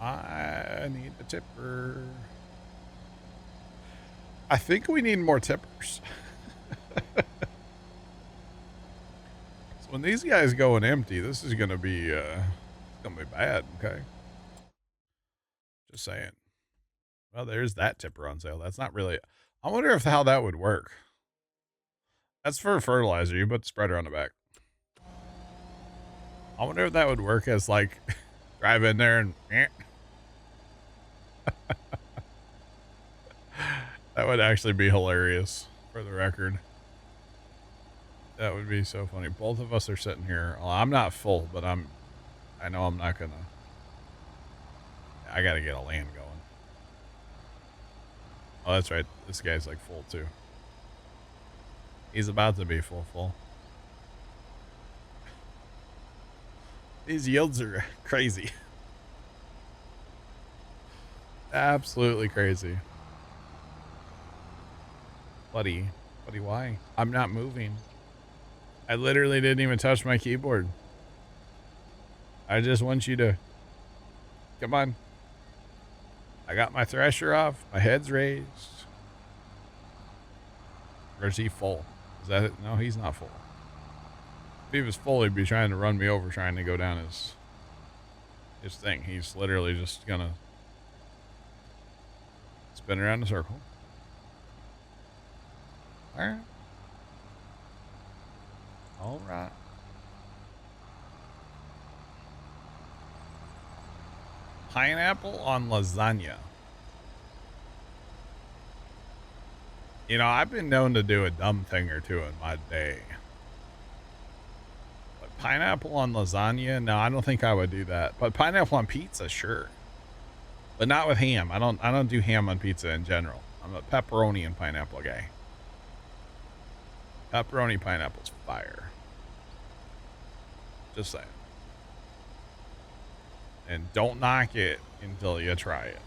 I need a tipper. I think we need more tippers. When these guys going empty, this is gonna be bad, okay? Just saying. Well, there's that tipper on sale. That's not really. I wonder how that would work. That's for fertilizer. You put the spreader on the back. I wonder if that would work as like drive in there and. That would actually be hilarious, for the record. That would be so funny. Both of us are sitting here. Well, I'm not full, but I know I'm not gonna. I gotta get a land going. Oh, that's right. This guy's like full too. He's about to be full. These yields are crazy. Absolutely crazy. Buddy, why? I'm not moving. I literally didn't even touch my keyboard. I just want you to... Come on. I got my thresher off. My head's raised. Or is he full? Is that it? No, he's not full. If he was full, he'd be trying to run me over, trying to go down his thing. He's literally just gonna spin around in a circle. Alright. Alright. Pineapple on lasagna. I've been known to do a dumb thing or two in my day. But pineapple on lasagna? No, I don't think I would do that. But pineapple on pizza, sure. But not with ham. I don't do ham on pizza in general. I'm a pepperoni and pineapple guy. Pepperoni pineapple's fire. Just saying. And don't knock it until you try it.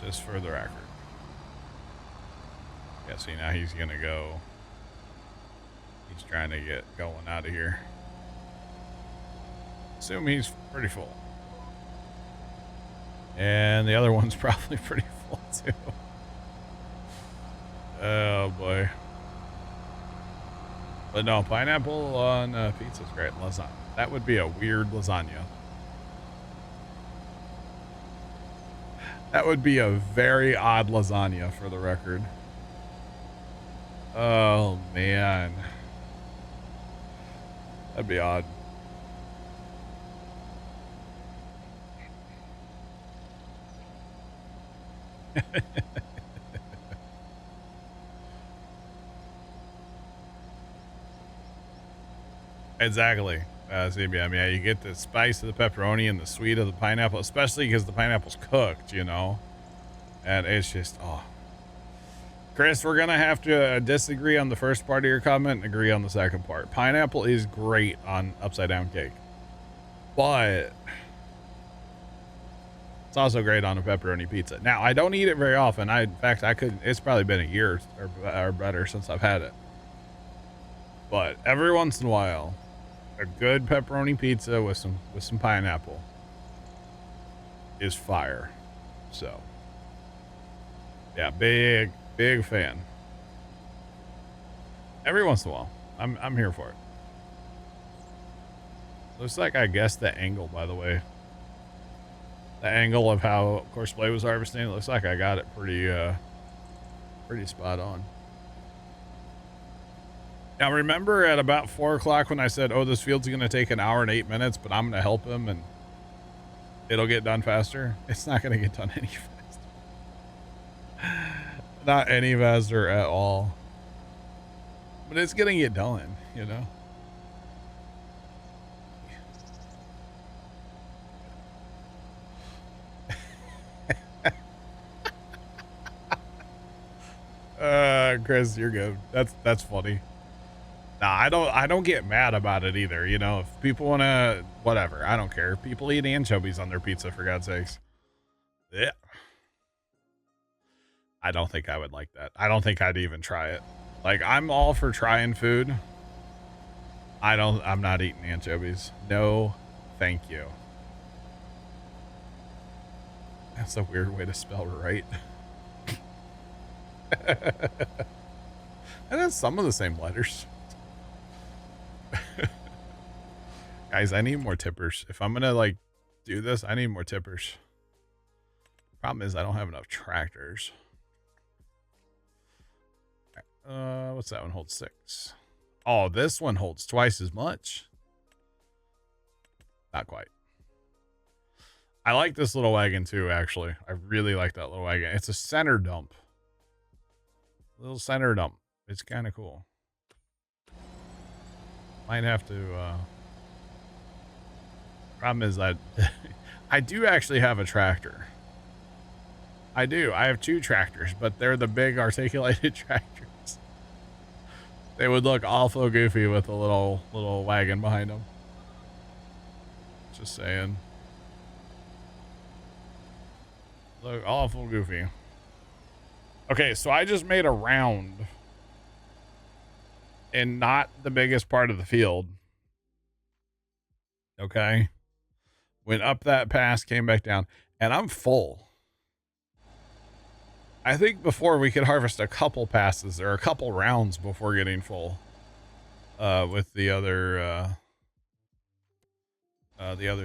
Just for the record. Yeah, see, now he's gonna go. He's trying to get going out of here. Assume he's pretty full. And the other one's probably pretty full too. Oh boy. But no, pineapple on pizza is great. Lasagna. That would be a weird lasagna. That would be a very odd lasagna, for the record. Oh man. That'd be odd. Exactly. CBM, yeah, you get the spice of the pepperoni and the sweet of the pineapple, especially because the pineapple's cooked, you know? And it's just, oh. Chris, we're going to have to disagree on the first part of your comment and agree on the second part. Pineapple is great on upside down cake, but it's also great on a pepperoni pizza. Now, I don't eat it very often. In fact, it's probably been a year or better since I've had it. But every once in a while, a good pepperoni pizza with some pineapple is fire. So, yeah, big fan. Every once in a while, I'm here for it. Looks like I guessed the angle, by the way. The angle of how, of course, Plow was harvesting. It looks like I got it pretty spot on. Now, remember at about 4 o'clock when I said, oh, this field's going to take an hour and 8 minutes, but I'm going to help him and it'll get done faster? It's not going to get done any faster. Not any faster at all. But it's going to get done, you know? Chris, you're good. That's funny. Nah, I don't get mad about it either. You know, if people want to, whatever, I don't care. People eat anchovies on their pizza, for God's sakes. Yeah. I don't think I would like that. I don't think I'd even try it. Like, I'm all for trying food. I'm not eating anchovies. No, thank you. That's a weird way to spell right. And then some of the same letters. Guys, I need more tippers. If I'm gonna like do this, I need more tippers. Problem is I don't have enough tractors. What's that one? Holds 6. Oh, this one holds twice as much. Not quite. I like this little wagon too, actually. I really like that little wagon. It's a center dump. Little center dump. It's kind of cool. Might have to, problem is that I do actually have a tractor. I do. I have 2 tractors, but they're the big articulated tractors. They would look awful goofy with a little wagon behind them. Just saying. Look awful goofy. Okay, so I just made a round in not the biggest part of the field. Okay. Went up that pass, came back down, and I'm full. I think before we could harvest a couple passes or a couple rounds before getting full with the other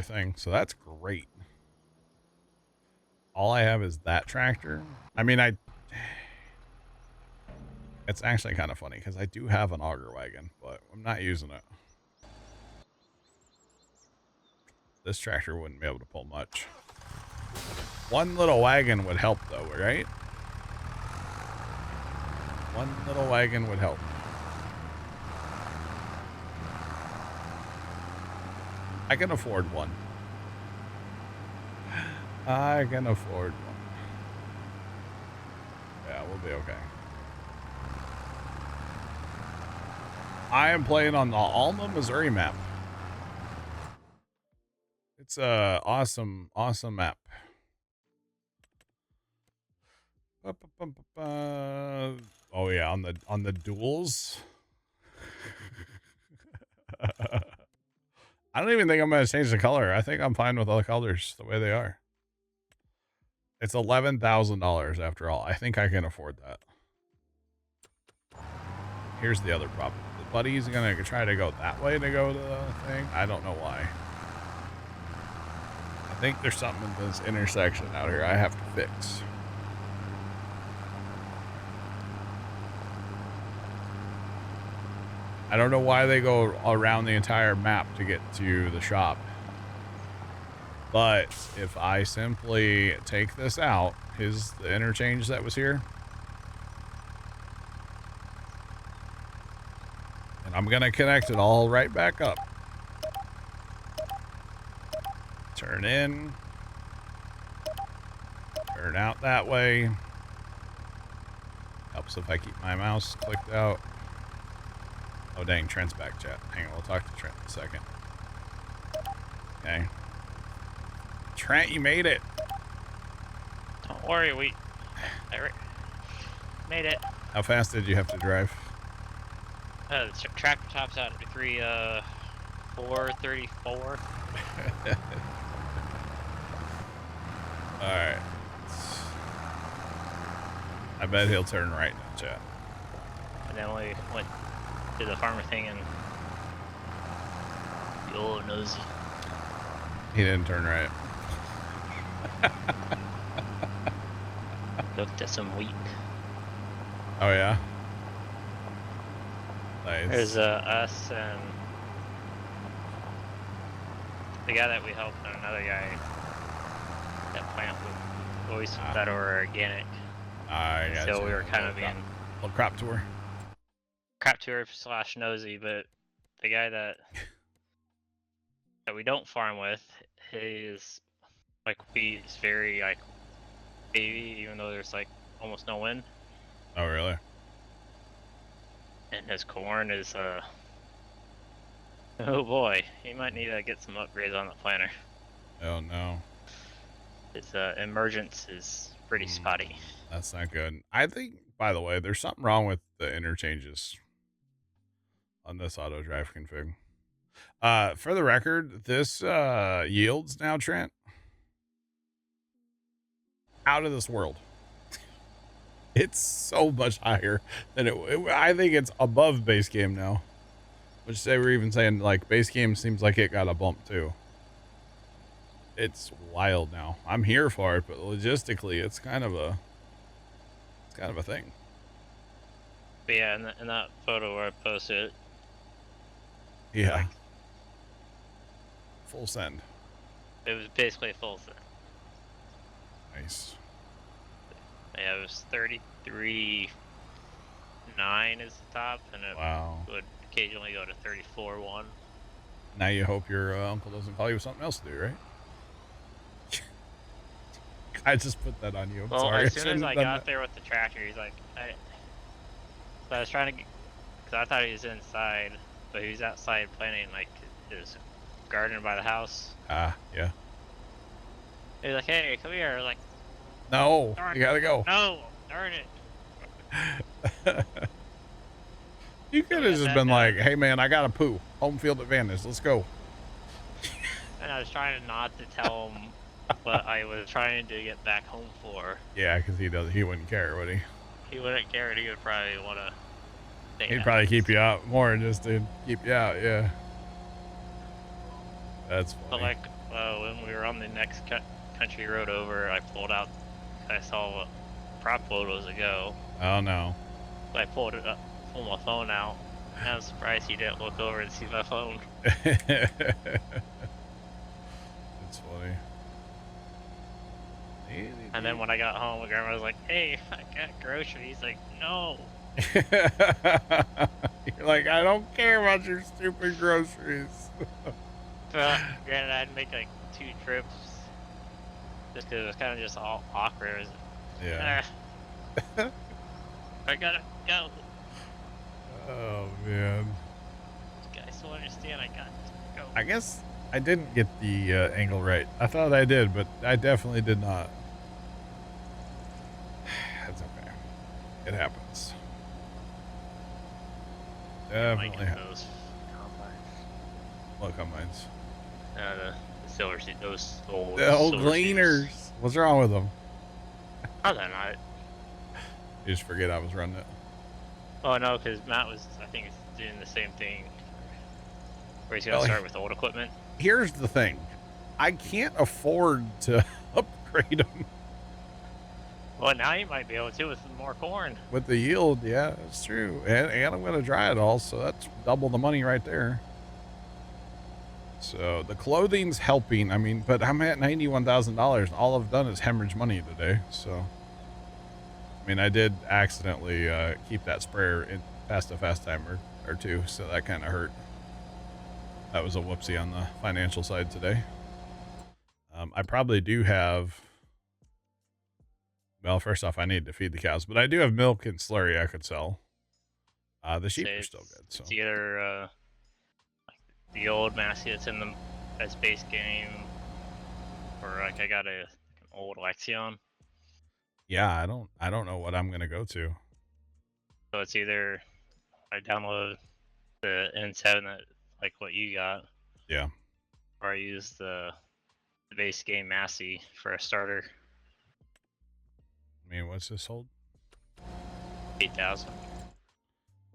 thing. So that's great. All I have is that tractor. I mean, it's actually kind of funny because I do have an auger wagon, but I'm not using it. This tractor wouldn't be able to pull much. One little wagon would help though, right? One little wagon would help. I can afford one. I can afford one. Yeah, we'll be okay. I am playing on the Alma, Missouri map. It's a awesome map. Oh yeah, on the duels. I don't even think I'm gonna change the color. I think I'm fine with all the colors the way they are. It's $11,000 after all. I think I can afford that. Here's the other problem. The buddy's gonna try to go that way to go to the thing. I don't know why. I think there's something in this intersection out here I have to fix. I don't know why they go around the entire map to get to the shop. But if I simply take this out, the interchange that was here. And I'm going to connect it all right back up. Turn in. Turn out that way. Helps if I keep my mouse clicked out. Oh, dang, Trent's back, chat. Hang on, we'll talk to Trent in a second. Okay. Trent, you made it. Don't worry, we made it. How fast did you have to drive? The tractor tops out at 434. Alright. I bet he'll turn right now, chat. And then we went to the farmer thing and the old nosy. He didn't turn right. Looked at some wheat. Oh, yeah? Nice. There's us and the guy that we helped and another guy that plant with always that are organic. So we were kind of being a crop tour. Crop tour / nosy, but the guy that we don't farm with, he's like he's very like baby, even though there's like almost no wind. Oh, really? And his corn is oh boy, he might need to get some upgrades on the planter. Oh no. His emergence is pretty spotty. That's not good. I think, by the way, there's something wrong with the interchanges on this auto drive config. For the record, this yields now, Trent, out of this world. It's so much higher than I think it's above base game now. Which they were even saying like base game seems like it got a bump too. It's wild now. I'm here for it, but logistically, it's kind of a thing. But yeah, in that photo where I posted it. Yeah. Like, full send. It was basically a full send. Nice. Yeah, it was 33.9 is the top, and it would occasionally go to 34.1. Now you hope your uncle doesn't call you with something else to do, right? I just put that on you. I'm sorry. As soon as I got there with the tractor, he's like, so I was trying to, because I thought he was inside, but he was outside planting like his garden by the house. Yeah. He was like, hey, come here. I was like, no, you gotta go. No, darn it. You could have just been like, hey man, I got a poo. Home field advantage. Let's go. And I was trying not to tell him what I was trying to get back home for. Yeah, because he wouldn't care, would he? He wouldn't care, and he would probably want to stay He'd probably keep you out more just to keep you out, yeah. That's funny. But like, when we were on the next country road over, I pulled out, I saw what prop photos ago. Oh no. So I pulled it up, pulled my phone out, and I was surprised he didn't look over and see my phone. It's funny. And then when I got home, Grandma was like, hey, I got groceries. Like, no. You're like, I don't care about your stupid groceries. Granted, I'd make like 2 trips just because it was kind of just all awkward. Yeah. I gotta go. Oh, man. You guys don't understand, I got to go. I guess I didn't get the angle right. I thought I did, but I definitely did not. That's okay. It happens. Definitely happens. Those combines. What combines? The silver seed, those old. The old gleaners. Seeds. What's wrong with them? Oh, they're not. You just forget I was running it. Oh no, because Matt was, I think, doing the same thing. Where he's gonna start with old equipment. Here's the thing. I can't afford to upgrade them. Well, now you might be able to with some more corn. With the yield, yeah, that's true. And I'm going to dry it all, so that's double the money right there. So the clothing's helping. I mean, but I'm at $91,000. All I've done is hemorrhage money today. So, I mean, I did accidentally keep that sprayer in past a fast timer or two, so that kind of hurt. That was a whoopsie on the financial side today. I probably do have. Well, first off, I need to feed the cows, but I do have milk and slurry I could sell. The sheep Say are still good. So it's either like the old Massey that's in the as base game, or like I got an old Lexion. yeah, I don't know what I'm gonna go to. So it's either I download the N7 that like what you got, Yeah. or I use the base game Massey for a starter. I mean, what's this hold? 8,000.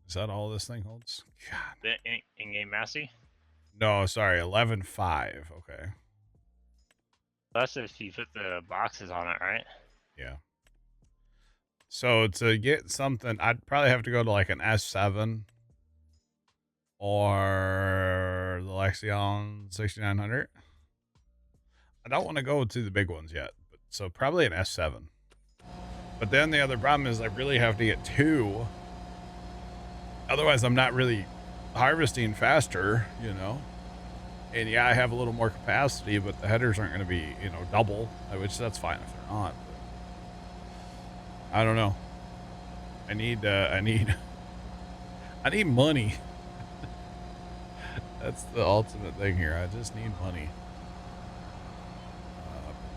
Is that all this thing holds? God. The in-game Massey. No, sorry, 11.5. Okay. That's if you put the boxes on it, right? Yeah. So to get something, I'd probably have to go to like an S7 or the Lexion 6900. I don't want to go to the big ones yet, but so probably an S7. But then the other problem is I really have to get 2. Otherwise, I'm not really harvesting faster, you know. And yeah, I have a little more capacity, but the headers aren't going to be, you know, double, which that's fine if they're not. But I don't know. I need money. That's the ultimate thing here. I just need money.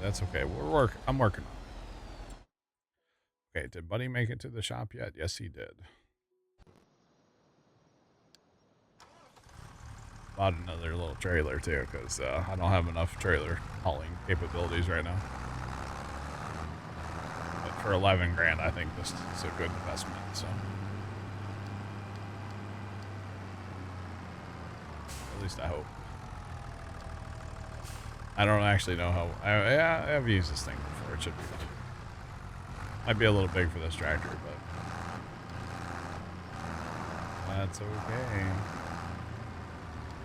That's okay. I'm working on it. Okay, did Buddy make it to the shop yet? Yes, he did. Bought another little trailer too, because I don't have enough trailer hauling capabilities right now. But for 11 grand, I think this is a good investment. So at least I hope. I don't actually know how. I've used this thing before. It should be. Might be a little big for this tractor, but that's okay.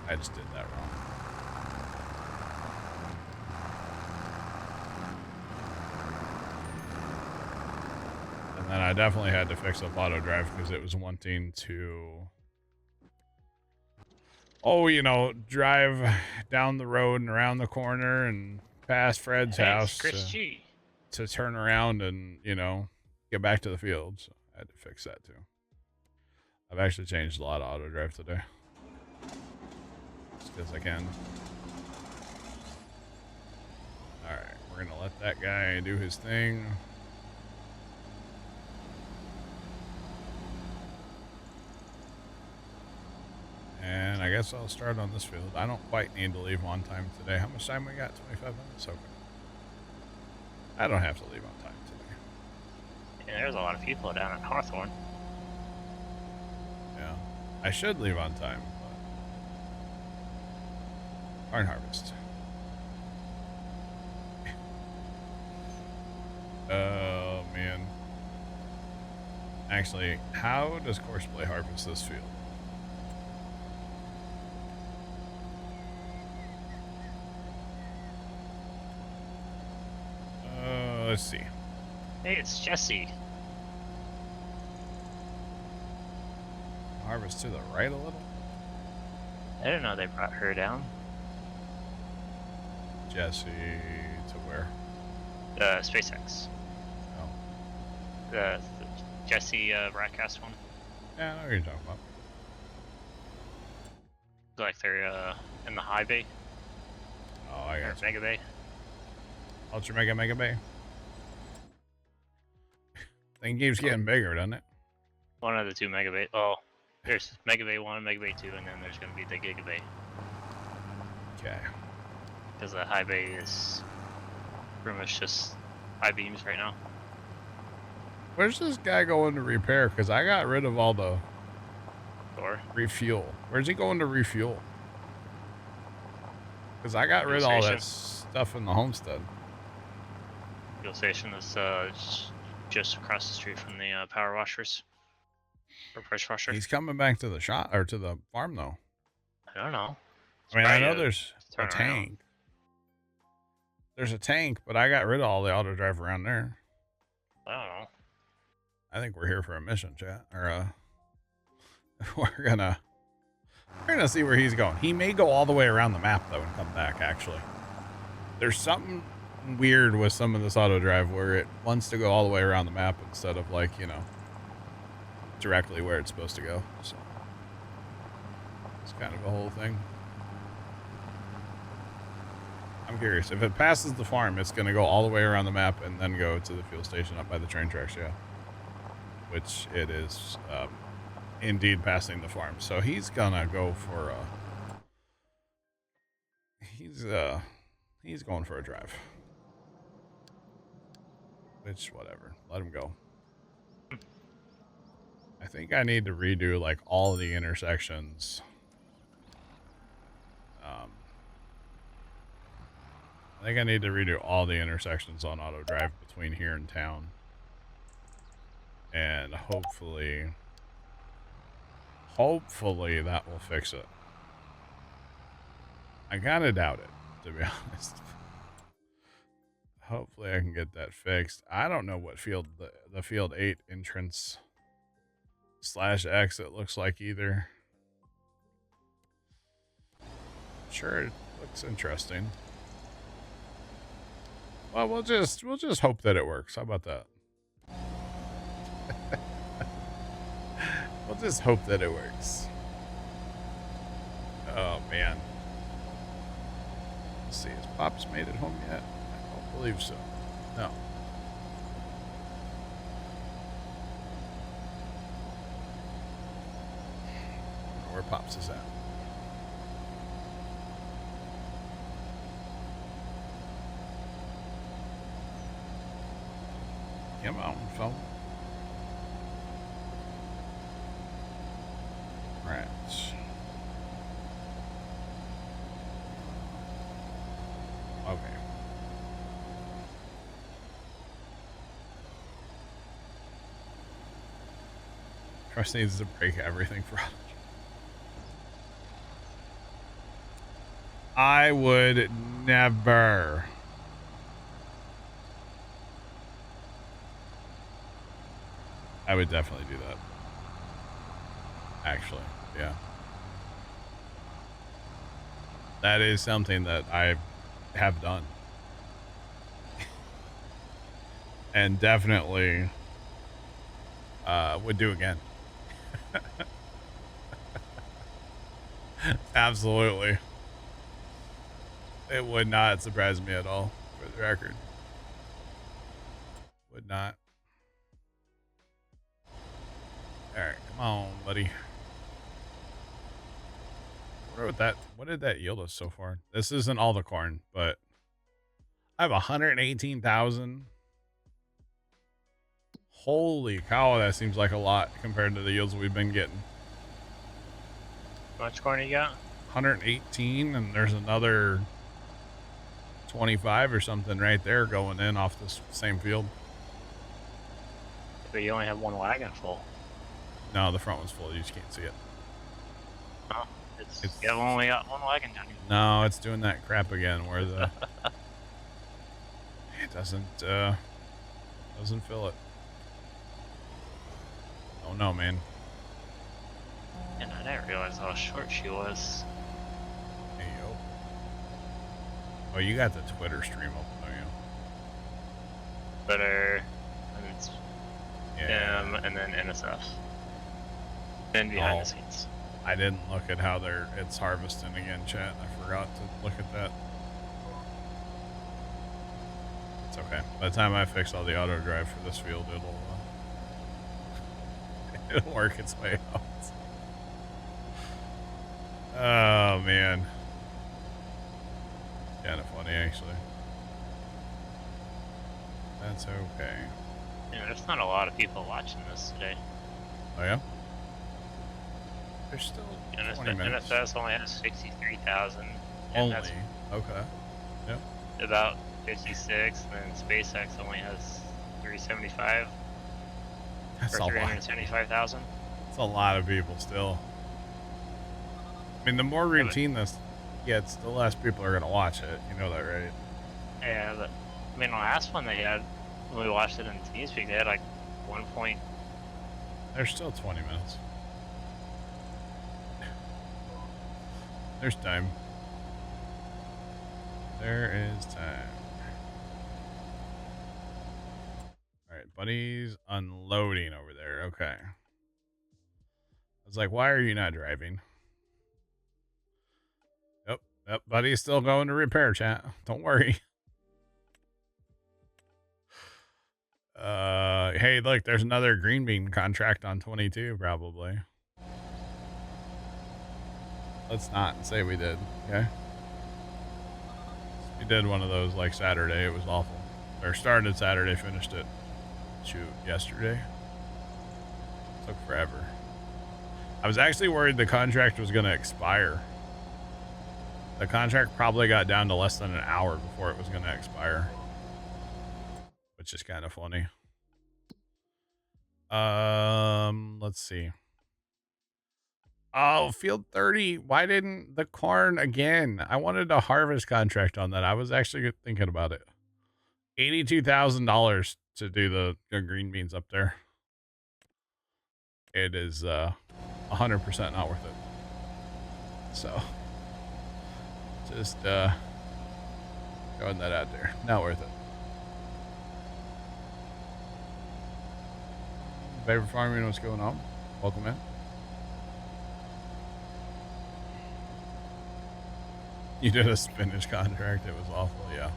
I just did that wrong. And then I definitely had to fix up auto drive because it was wanting to, you know, drive down the road and around the corner and past Fred's house to turn around and, you know, get back to the field. So I had to fix that too. I've actually changed a lot of auto drive today. Because I can. Alright, we're gonna let that guy do his thing. And I guess I'll start on this field. I don't quite need to leave on time today. How much time we got? 25 minutes? Okay. I don't have to leave on time today. Yeah, there's a lot of people down at Hawthorne. Yeah. I should leave on time. Barn harvest. Oh, man. Actually, how does Courseplay harvest this field? Let's see. Hey, it's Jesse. Harvest to the right a little? I didn't know they brought her down. Jesse to where? SpaceX. Oh. The Jesse broadcast one. Yeah, I know what you're talking about. Like they're in the high bay. Oh, I got Mega bay. Ultra Mega Bay. Thing keeps getting bigger, doesn't it? One of the 2 Mega bay. Oh, there's Mega Bay 1, Mega Bay 2, and then there's going to be the Giga Bay. Okay. Because the high bay is pretty much just high beams right now. Where's this guy going to repair? Because I got rid of all the Or refuel. Where's he going to refuel? Because I got rid of all that stuff in the homestead. Fuel station is just across the street from the power washers. Or pressure washer. He's coming back to the shop or to the farm though. I don't know. I mean, I know there's a tank. There's a tank, but I got rid of all the auto drive around there. I don't know. I think we're here for a mission, chat. Or we're gonna see where he's going. He may go all the way around the map though and come back. Actually, There's something weird with some of this auto drive where it wants to go all the way around the map instead of, like, you know, directly where it's supposed to go. So it's kind of a whole thing. I'm curious. If it passes the farm, it's going to go all the way around the map and then go to the fuel station up by the train tracks, yeah. Which it is indeed passing the farm. So he's going to go for he's going for a drive. Which, whatever. Let him go. I think I need to redo, like, all the intersections. I think I need to redo all the intersections on auto drive between here and town. And hopefully that will fix it. I kind of doubt it, to be honest. Hopefully I can get that fixed. I don't know what field the field 8 entrance / exit looks like either. Sure, it looks interesting. Well, we'll just hope that it works. How about that? We'll just hope that it works. Oh man. Let's see, has Pops made it home yet? I don't believe so. No. I don't know where Pops is at. Come on, phone. Right. Okay. Trust needs to break everything for us. I would never. I would definitely do that. Actually, yeah. That is something that I have done. And definitely would do again. Absolutely. It would not surprise me at all, for the record. Would not. Alright, come on, buddy. What did that yield us so far? This isn't all the corn, but I have 118,000. Holy cow, that seems like a lot compared to the yields we've been getting. How much corn you got? 118, and there's another 25 or something right there going in off this same field. But you only have one wagon full. No, the front one's full. You just can't see it. Oh, you only got one wagon down here. No, it's doing that crap again where the it doesn't fill it. Oh no, man. And I didn't realize how short she was. Hey yo. Oh, you got the Twitter stream open, don't you? Twitter, and it's Yeah. and then NSF. Then behind the scenes. I didn't look at how it's harvesting again, chat. I forgot to look at that. It's okay. By the time I fix all the auto drive for this field, it'll work its way out. Oh man. Kind of funny actually. That's okay. Yeah, there's not a lot of people watching this today. Oh yeah? There's still 20 minutes. NSS only has 63,000. Only? Okay. Yep. About 56, and then SpaceX only has 375. That's or a lot. 375,000. That's a lot of people still. I mean, the more routine this gets, the less people are going to watch it. You know that, right? Yeah, but I mean, the last one they had, when we watched it in TeamSpeak, they had like 1 point. There's still 20 minutes. There's time. There is time. All right, buddy's unloading over there. Okay. I was like, why are you not driving? Yep, buddy's still going to repair, chat. Don't worry. Hey, look, there's another green bean contract on 22, probably. Let's not say we did, okay? We did one of those like Saturday. It was awful. Or started Saturday, finished it. Shoot, yesterday. Took forever. I was actually worried the contract was going to expire. The contract probably got down to less than an hour before it was going to expire, which is kind of funny. Let's see. Oh, field 30. Why didn't the corn again? I wanted a harvest contract on that. I was actually thinking about it. $82,000 to do the green beans up there. It is 100% not worth it. So just throwing that out there. Not worth it. Favorite farming, what's going on? Welcome in. You did a spinach contract. It was awful, yeah.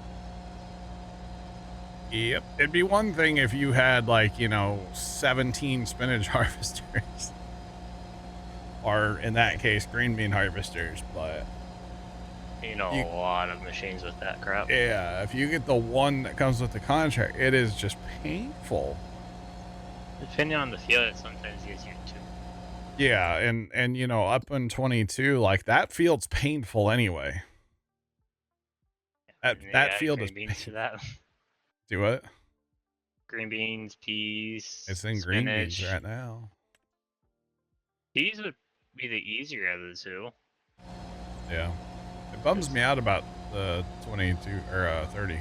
Yep. It'd be one thing if you had, like, 17 spinach harvesters. Or, in that case, green bean harvesters, but... a lot of machines with that crap. Yeah, if you get the one that comes with the contract, it is just painful. Depending on the field, it's sometimes easier too. Yeah, and up in 22, like, that field's painful anyway. That field is... Beans for that. Do what? Green beans, peas, It's in spinach. green beans right now. Peas would be the easier of the two. Yeah. It bums me out about the 22 or 30.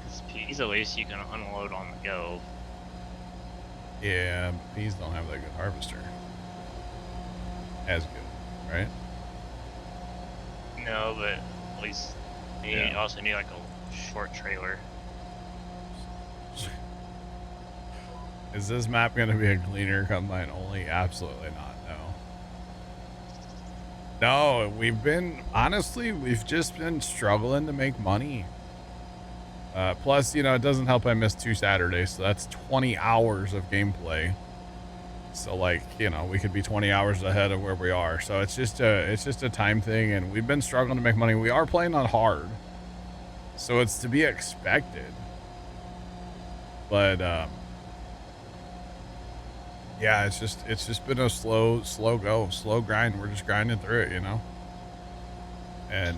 Because peas, at least you can unload on the go. Yeah, but peas don't have that good harvester. As good, right? No, but at least you also need like a short trailer. Is this map going to be a cleaner combine only? Absolutely not. No, honestly, we've just been struggling to make money. Plus, it doesn't help I missed 2 Saturdays, so that's 20 hours of gameplay. So like, we could be 20 hours ahead of where we are. So it's just a time thing, and we've been struggling to make money. We are playing on hard, so it's to be expected. But yeah, it's just been a slow grind. We're just grinding through it, and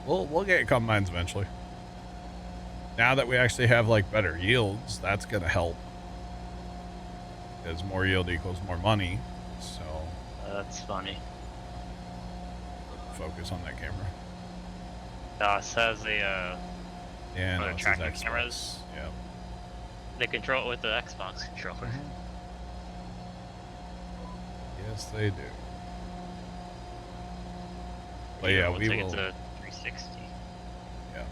we'll get combines eventually. Now that we actually have like better yields, that's gonna help, because more yield equals more money. So that's funny. Focus on that camera. It says the no, tracking cameras. Yeah. They control it with the Xbox controller. Yes, they do. But yeah, we will. It's a 360. Yeah.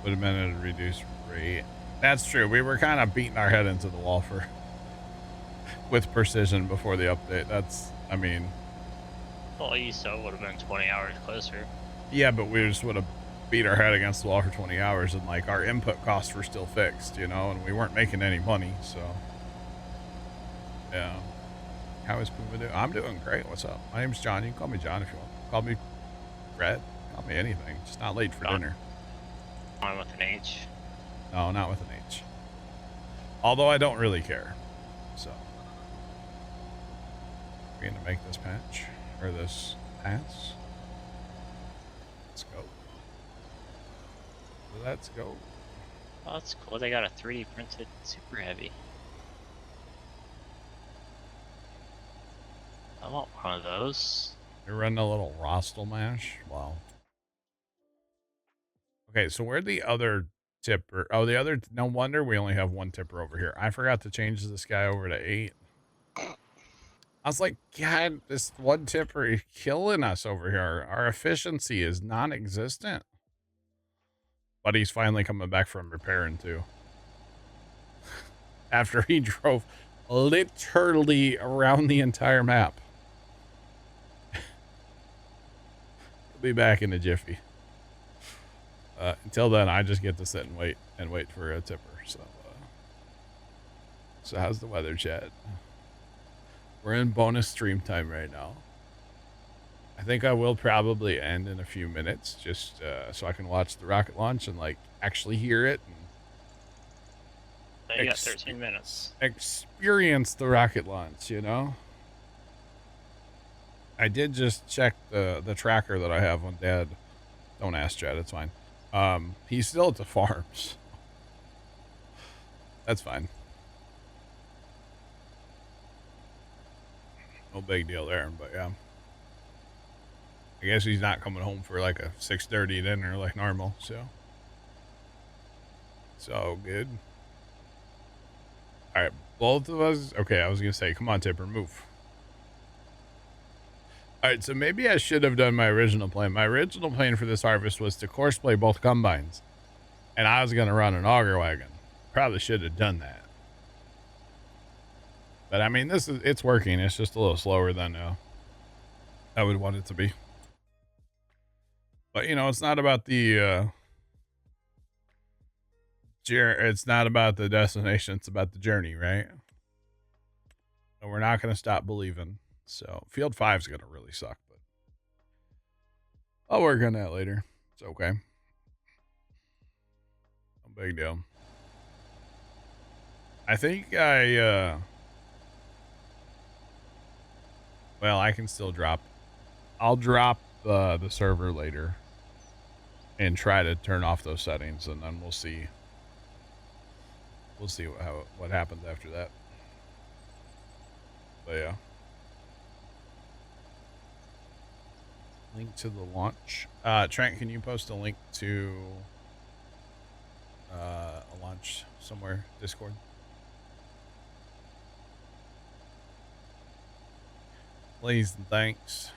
Would have been at a reduced rate. That's true. We were kind of beating our head into the wall with precision before the update. Well, you still would have been 20 hours closer. Yeah, but we just would have beat our head against the wall for 20 hours, and like our input costs were still fixed, and we weren't making any money. So yeah. How is Puma doing? I'm doing great. What's up? My name's John. You can call me John if you want. Call me Brett. Call me anything. Just not late for dinner. On with an H. No, not with an H. Although I don't really care. So we're gonna make this patch or this pass. Let's go. Let's go. Oh, that's cool. They got a 3D printed super heavy. I want one of those. You're running a little Rostel mash? Wow. Okay, so where'd the other tipper. Oh, the other, no wonder we only have one tipper over here. I forgot to change this guy over to 8. I was like, God, this one tipper is killing us over here. Our efficiency is non-existent. But he's finally coming back from repairing too. After he drove literally around the entire map. He'll be back in a jiffy. Until then, I just get to sit and wait for a tipper. So how's the weather, chat? We're in bonus stream time right now. I think I will probably end in a few minutes, just so I can watch the rocket launch and like actually hear it. And you got 13 minutes. Experience the rocket launch, you know. I did just check the tracker that I have on Dad. Don't ask Chad, it's fine. He's still at the farms. That's fine. No big deal there, but yeah. I guess he's not coming home for like a 6:30 dinner like normal, so. So good. All right, both of us. Okay, I was gonna say, come on, Tipper, move. All right, so maybe I should have done my original plan. My original plan for this harvest was to courseplay both combines, and I was gonna run an auger wagon. Probably should have done that. But I mean, it's working. It's just a little slower than I would want it to be. But you know, it's not about the it's not about the destination, it's about the journey, right? And we're not going to stop believing. So field 5 is going to really suck, but I'll work on that later. It's okay. No big deal. I think well, I can still drop. I'll drop the server later and try to turn off those settings, and then we'll see. We'll see what happens after that. But yeah. Link to the launch. Trent, can you post a link to a launch somewhere? Discord? Please and thanks.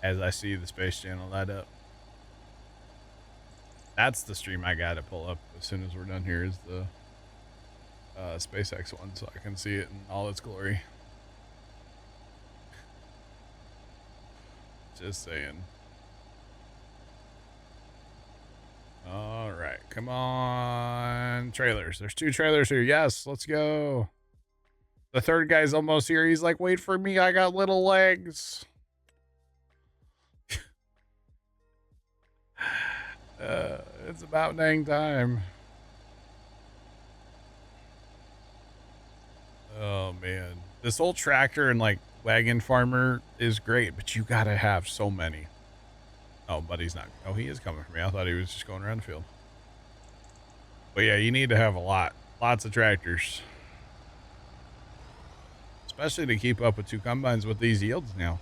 As I see the Space Channel light up. That's the stream I gotta pull up as soon as we're done here, is the SpaceX one, so I can see it in all its glory. Just saying. All right, come on, trailers. There's 2 trailers here. Yes, let's go. The third guy's almost here. He's like, wait for me, I got little legs. It's about dang time. Oh man, this old tractor and like wagon farmer is great, but you gotta have so many. Oh, but he's not. Oh, he is coming for me. I thought he was just going around the field. But yeah, you need to have lots of tractors, especially to keep up with 2 combines with these yields now.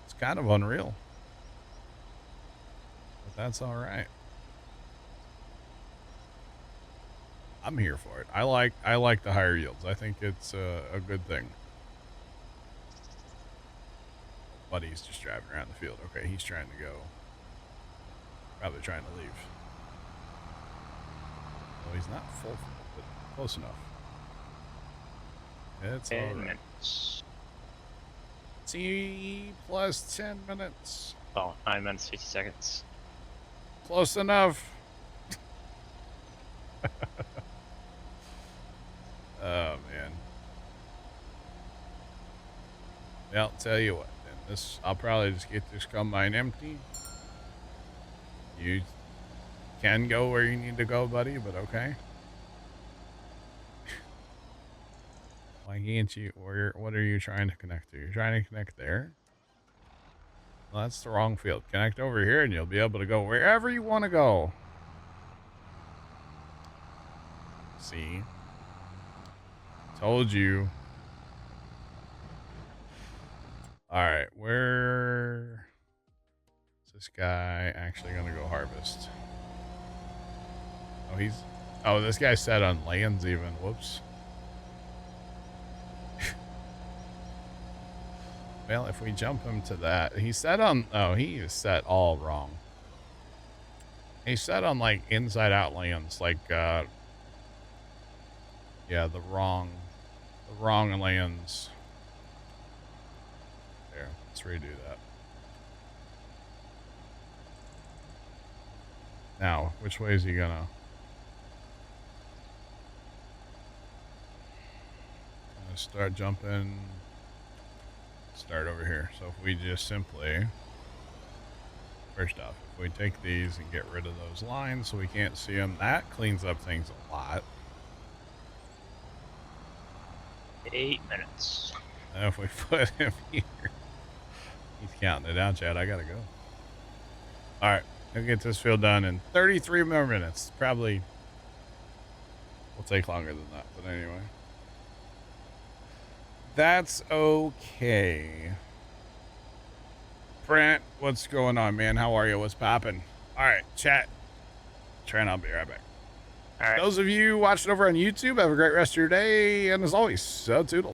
It's kind of unreal, but that's all right. I'm here for it. I like the higher yields. I think it's a good thing. Buddy's just driving around the field. Okay, he's trying to go. Probably trying to leave. Well, he's not full, but close enough. It's all right. 10 minutes. T plus 10 minutes. Oh, 9 minutes, 50 seconds. Close enough. Oh man. Yeah, I'll tell you what. Then I'll probably just get this combine empty. You can go where you need to go, buddy, but okay. Why can't you? What are you trying to connect to? You're trying to connect there? Well, that's the wrong field. Connect over here and you'll be able to go wherever you want to go. See? Told you. All right, where This guy actually gonna go harvest. Oh, oh, this guy set on lands even. Whoops. Well, if we jump him to that, he set on, oh, he is set all wrong. He set on like inside out lands, like, yeah, the wrong lands. There, let's redo that. Now, which way is he gonna start jumping? Start over here. So if we just simply, first off, if we take these and get rid of those lines so we can't see them, that cleans up things a lot. 8 minutes. And if we put him here, he's counting it down, Chad. I gotta go. All right, we'll get this field done in 33 more minutes. Probably will take longer than that, but anyway. That's okay. Brent, what's going on, man? How are you? What's popping? All right, chat. Trent, I'll be right back. All right. Those of you watching over on YouTube, have a great rest of your day. And as always, so toodle.